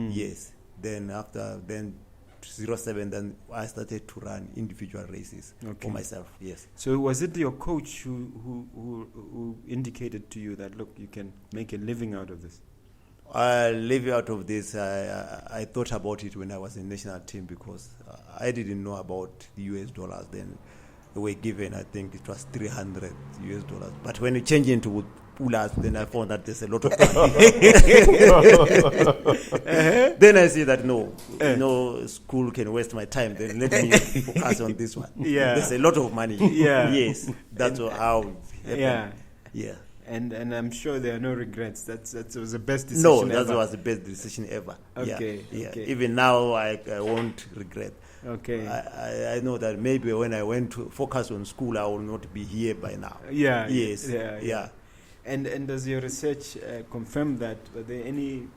Yes. Then after 07, then I started to run individual races for myself. Yes. So was it your coach who indicated to you that, look, you can make a living out of this? Living out of this, I thought about it when I was in national team, because I didn't know about the US dollars then. They were given, I think it was $300 US. But when you change into pullers, then I found that there's a lot of money. Then I see that no school can waste my time. Then let me focus on this one. Yeah. There's a lot of money. Yeah. Yes. That's how it happened. Yeah. Yeah. And I'm sure there are no regrets. That was the best decision No, ever. that was the best decision ever. Okay. Yeah. Okay. Even now, I won't regret. Okay. I know that maybe when I went to focus on school, I will not be here by now. Yeah. Yes. Yeah. And does your research confirm that? Were there any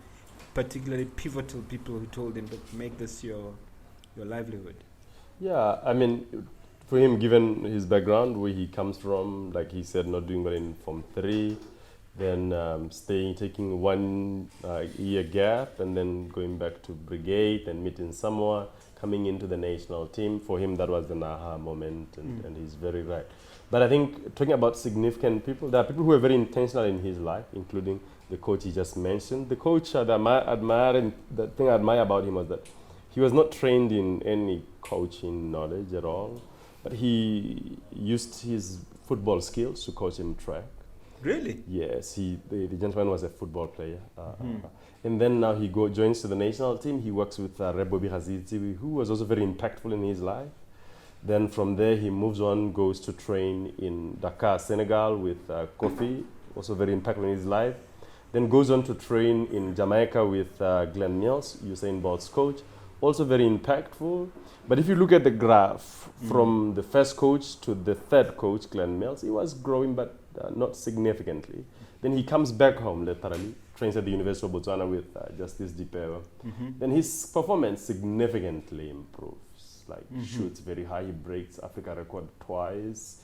particularly pivotal people who told him to make this your livelihood? Yeah, I mean, for him, given his background, where he comes from, like he said, not doing well in Form 3, then taking 1 year gap, and then going back to Brigade and meeting Samoa, coming into the national team. For him, that was an aha moment, and he's very right. But I think, talking about significant people, there are people who are very intentional in his life, including the coach he just mentioned. The coach, the thing I admire about him was that He was not trained in any coaching knowledge at all, but he used his football skills to coach him track. Really? Yes, the gentleman was a football player. And then now he joins to the national team. He works with Rebobi Haziti, who was also very impactful in his life. Then from there, he moves on, goes to train in Dakar, Senegal with Kofi, also very impactful in his life. Then goes on to train in Jamaica with Glenn Mills, Usain Bolt's coach, also very impactful. But if you look at the graph from the first coach to the third coach, Glenn Mills, he was growing, but not significantly. Then he comes back home, literally, trains at the University of Botswana with Justice Dipewa. Then his performance significantly improves. Like shoots very high, he breaks Africa record twice.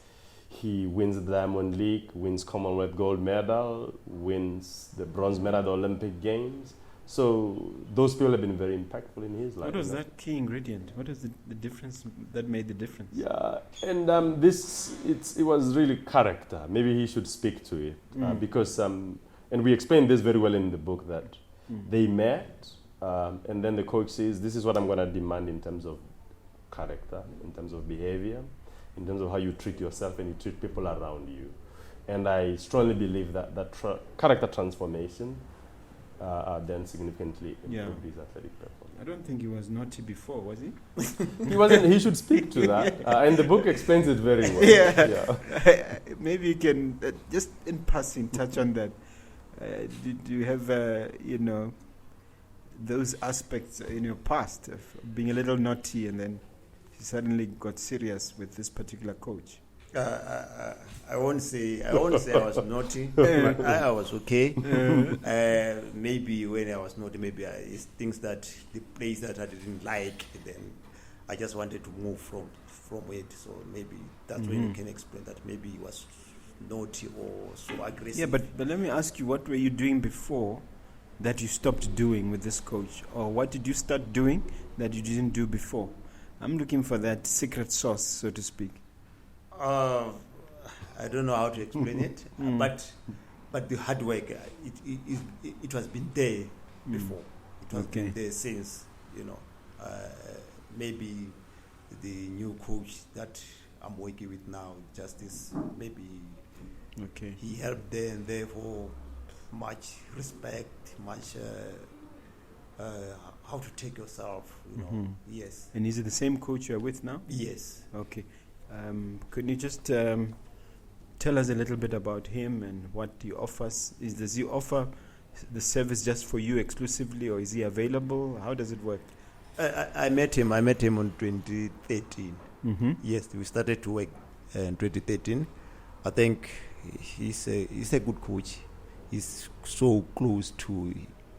He wins the Diamond League, wins Commonwealth gold medal, wins the bronze medal at the Olympic Games. So those people have been very impactful in his life. What was that key ingredient? What is the difference that made the difference? Yeah, and it was really character. Maybe he should speak to it because, and we explained this very well in the book that they met, and then the coach says, "This is what I'm going to demand in terms of character, in terms of behavior, in terms of how you treat yourself and you treat people around you." And I strongly believe that character transformation then significantly improved his athletic performance. I don't think he was naughty before, was he? He wasn't. He should speak to that, and the book explains it very well. Maybe you can just in passing touch on that. Do you have those aspects in your past of being a little naughty and then you suddenly got serious with this particular coach? I won't say I was naughty, but I was okay. Maybe when I was naughty, maybe it's things that the place that I didn't like, then I just wanted to move from it. So maybe that's when you can explain that maybe he was naughty or so aggressive. Yeah, but let me ask you, what were you doing before that you stopped doing with this coach? Or what did you start doing that you didn't do before? I'm looking for that secret sauce, so to speak. I don't know how to explain it, but the hard work, it has been there before. It has been there since, maybe the new coach that I'm working with now, Justice, maybe he helped there and therefore much respect, much how to take yourself, Yes. And is it the same coach you're with now? Yes. Okay. Could you just tell us a little bit about him and what he offers? Does he offer the service just for you exclusively, or is he available? How does it work? I met him on 2013. Yes, we started to work in 2013. I think he's a good coach. He's so close to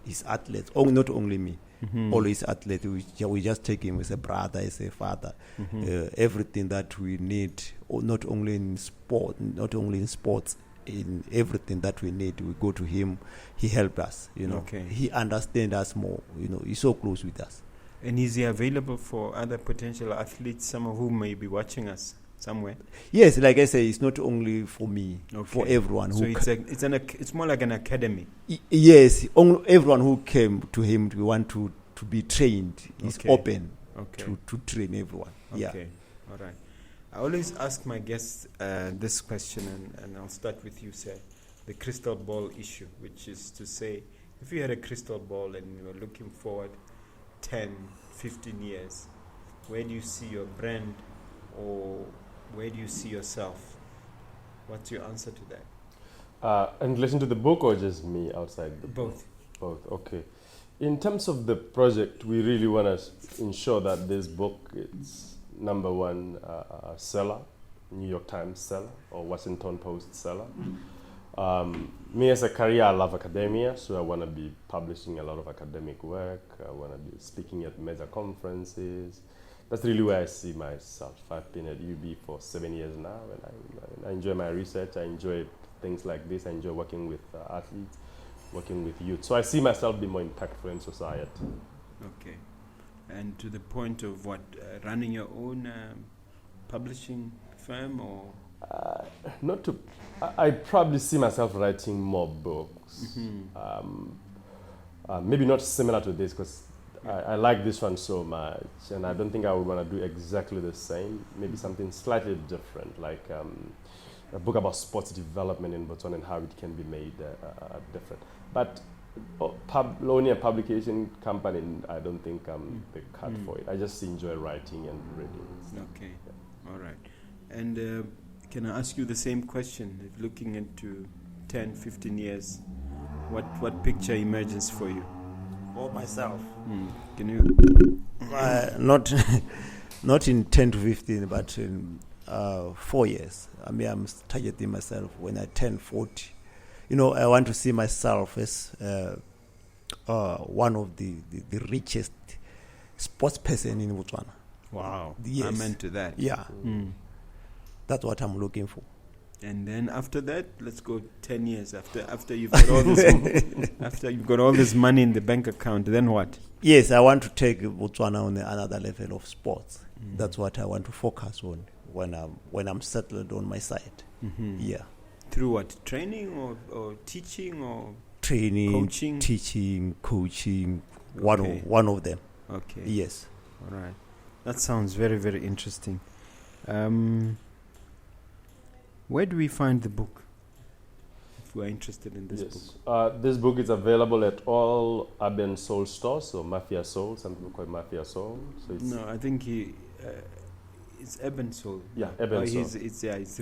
his athletes. Oh, not only me. All his athletes, we just take him as a brother, as a father. Everything that we need, not only in sports, in everything that we need, we go to him. He helps us, He understands us more, He's so close with us. And is he available for other potential athletes, some of whom may be watching us somewhere? Yes, like I say, it's not only for me, for everyone. So it's more like an academy. Yes, everyone who came to him, we want to be trained. He's open to train everyone. Okay, all right. I always ask my guests this question, and I'll start with you, sir. The crystal ball issue, which is to say, if you had a crystal ball and you were looking forward 10, 15 years, where do you see your brand, or where do you see yourself? What's your answer to that? In relation to the book or just me outside the book? Both, okay. In terms of the project, we really want to ensure that this book is number one seller, New York Times seller, or Washington Post seller. Me as a career, I love academia, so I want to be publishing a lot of academic work. I want to be speaking at major conferences. That's really where I see myself. I've been at UB for 7 years now, and I enjoy my research. I enjoy things like this. I enjoy working with athletes, working with youth. So I see myself being more impactful in society. Okay. And to the point of what, running your own publishing firm, or? I probably see myself writing more books. Maybe not similar to this, because I like this one so much, and I don't think I would want to do exactly the same. Maybe something slightly different, like a book about sports development in Botswana and how it can be made different. But only a publication company, I don't think I'm the cut for it. I just enjoy writing and reading. Okay, all right. And can I ask you the same question? If looking into 10, 15 years, what picture emerges for you? For myself, Can you? not in 10 to 15, but in 4 years. I mean, I'm targeting myself when I turn 40. I want to see myself as one of the richest sports person in Botswana. Wow, Yes. I'm into that. Yeah, that's what I'm looking for. And then after that, let's go 10 years after you've got all this after you've got all this money in the bank account. Then what? Yes, I want to take Botswana on another level of sports. That's what I want to focus on when I'm settled on my side. Yeah, Through what? Training or teaching or training, coaching? teaching, coaching. Okay. One of them. Okay. Yes. All right. That sounds very, very interesting. Where do we find the book if we are interested in this book? This book is available at all urban soul stores, so Mafia Soul. Some people call it Mafia Soul. So it's No, I think it's Urban Soul. Yeah, Urban Soul. It's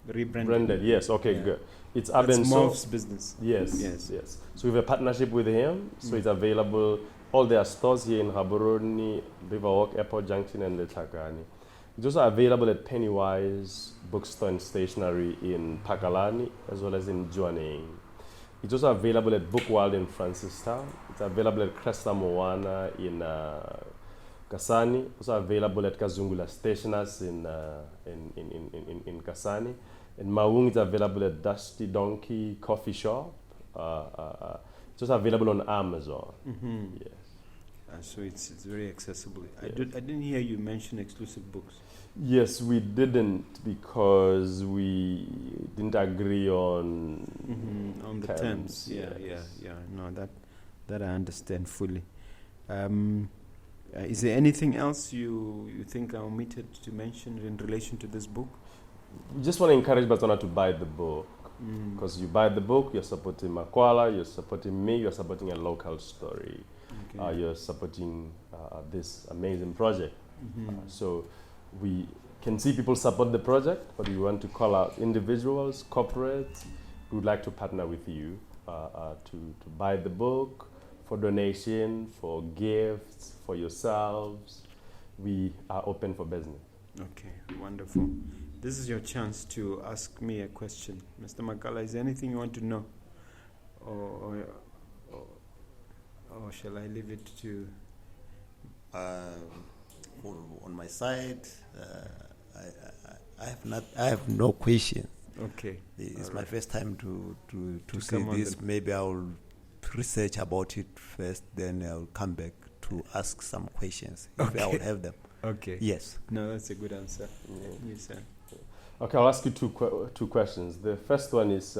rebranded. Branded, yes. Okay, Yeah. good. It's Urban That's Soul. Morph's business. Yes, Yes. yes. So we have a partnership with him. So it's available. All their stores here in Gaborone, Riverwalk, Airport Junction, and Letakani. It's also available at Pennywise Bookstore and Stationery in Pakalani, as well as in Joaneng. It's also available at Bookworld in Francistown. It's available at Cresta Moana in Kasani. Also available at Kazungula Stationers in Kasani. In Maung, it's available at Dusty Donkey Coffee Shop. It's also available on Amazon. Yes. So it's very accessible. I didn't hear you mention exclusive books. Yes, we didn't because we didn't agree on the terms. Yeah. No, that I understand fully. Is there anything else you think I omitted to mention in relation to this book? We just want to encourage Botswana to buy the book because you buy the book, you're supporting Makwala, you're supporting me, you're supporting a local story. Okay. You're supporting this amazing project. So we can see people support the project, but we want to call out individuals, corporates who would like to partner with you to buy the book, for donation, for gifts, for yourselves. We are open for business. Okay, wonderful. This is your chance to ask me a question. Mr. Makwala, is there anything you want to know? Or shall I leave it to... On my side, I have no question. Okay. It's my first time to see come on this. the- Maybe I will research about it first, then I'll come back to ask some questions if I will have them. Okay. Yes. No, that's a good answer. Yes, sir. Okay, I'll ask you two questions. The first one is,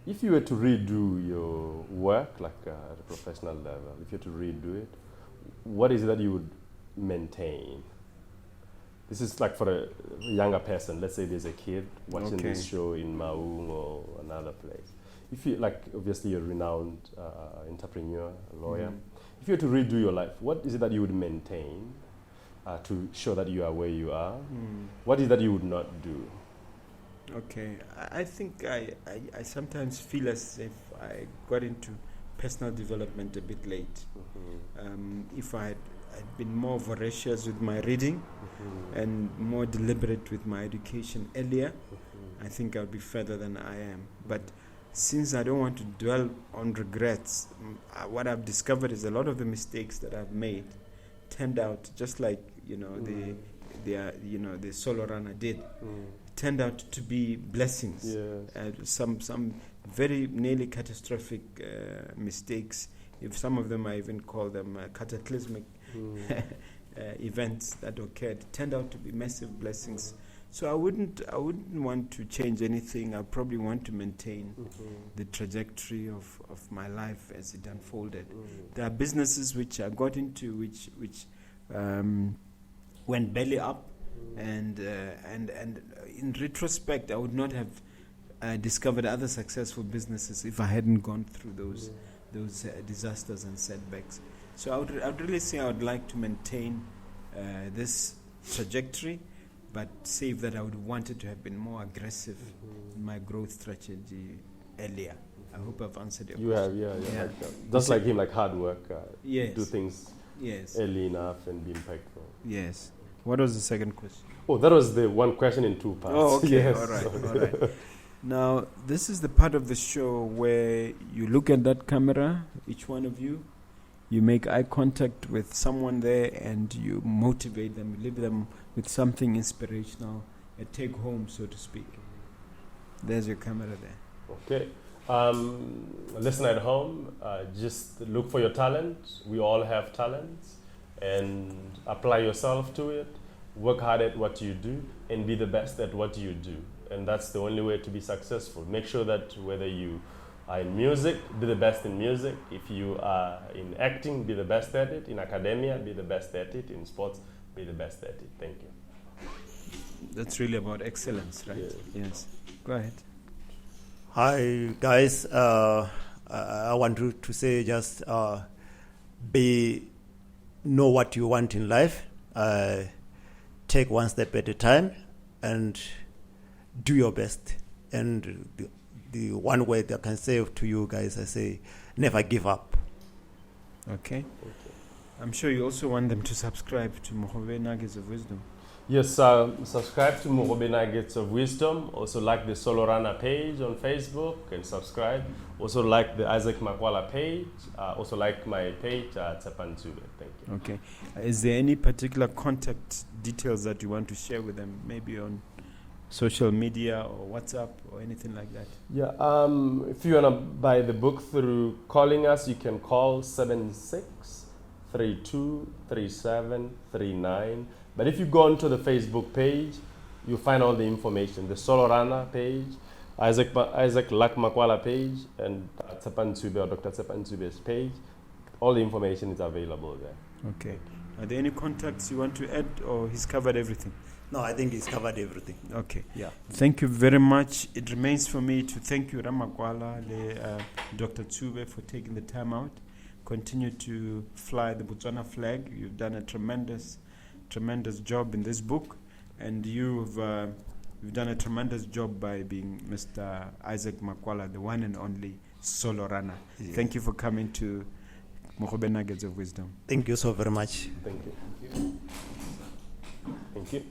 if you were to redo your work, like at a professional level, if you were to redo it, what is it that you would maintain? This is like for a younger person. Let's say there's a kid watching this show in Maung or another place. If you, like, obviously you're a renowned entrepreneur, lawyer. If you were to redo your life, what is it that you would maintain to show that you are where you are? What is it that you would not do? Okay. I think I sometimes feel as if I got into personal development a bit late. If I'd been more voracious with my reading and more deliberate with my education earlier, I think I'll be further than I am. But since I don't want to dwell on regrets, what I've discovered is a lot of the mistakes that I've made turned out just like the solo runner did. Turned out to be blessings. Yes. Some very nearly catastrophic mistakes. If some of them I even call them cataclysmic events that occurred, turned out to be massive blessings So I wouldn't want to change anything. I probably want to maintain the trajectory of my life as it unfolded. There are businesses which I got into which went belly up, and in retrospect, I would not have discovered other successful businesses if I hadn't gone through those disasters and setbacks. So I would really say I would like to maintain this trajectory, but save that I would wanted to have been more aggressive in my growth strategy earlier. I hope I've answered your question. You have, yeah. Just like him, like hard work, yes. do things early enough and be impactful. Yes. What was the second question? Oh, that was the one question in 2 parts. Oh, okay. Yes. All right. Now, this is the part of the show where you look at that camera, each one of you, you make eye contact with someone there, and you motivate them, you leave them with something inspirational, a take home, so to speak. There's your camera there. Okay. Listen at home, just look for your talent. We all have talents, and apply yourself to it. Work hard at what you do and be the best at what you do. And that's the only way to be successful. Make sure that whether you are in music, be the best in music. If you are in acting, be the best at it. In academia, be the best at it. In sports, be the best at it. Thank you. That's really about excellence, right? Yes. Go ahead. Hi, guys. I want to say just know what you want in life. Take one step at a time and do your best. And the one word I can say to you guys, I say, never give up. Okay. I'm sure you also want them to subscribe to Mogobe Nuggets of Wisdom. Yes, subscribe to Mogobe Nuggets of Wisdom. Also like the Solorana page on Facebook and subscribe. Also like the Isaac Makwala page. Also like my page, Tshepang Tshube. Thank you. Okay. Is there any particular contact details that you want to share with them? Maybe on social media or WhatsApp or anything like that? Yeah, if you want to buy the book through calling us, you can call 76323739. But if you go onto the Facebook page, you'll find all the information. The Solorana page, Isaac Lak Makwala page, and Tshepang Tshube or Dr. Tshepang Tshube's page. All the information is available there. Okay. Are there any contacts you want to add, or he's covered everything? No, I think he's covered everything. Okay. Yeah. Thank you very much. It remains for me to thank you, Ramakwala, Dr. Tshube, for taking the time out. Continue to fly the Botswana flag. You've done a tremendous job in this book, and you've done a tremendous job by being Mr. Isaac Makwala, the one and only Solorana. Yeah. Thank you for coming to Mogobe Nuggets of Wisdom. Thank you so very much. Thank you. Thank you.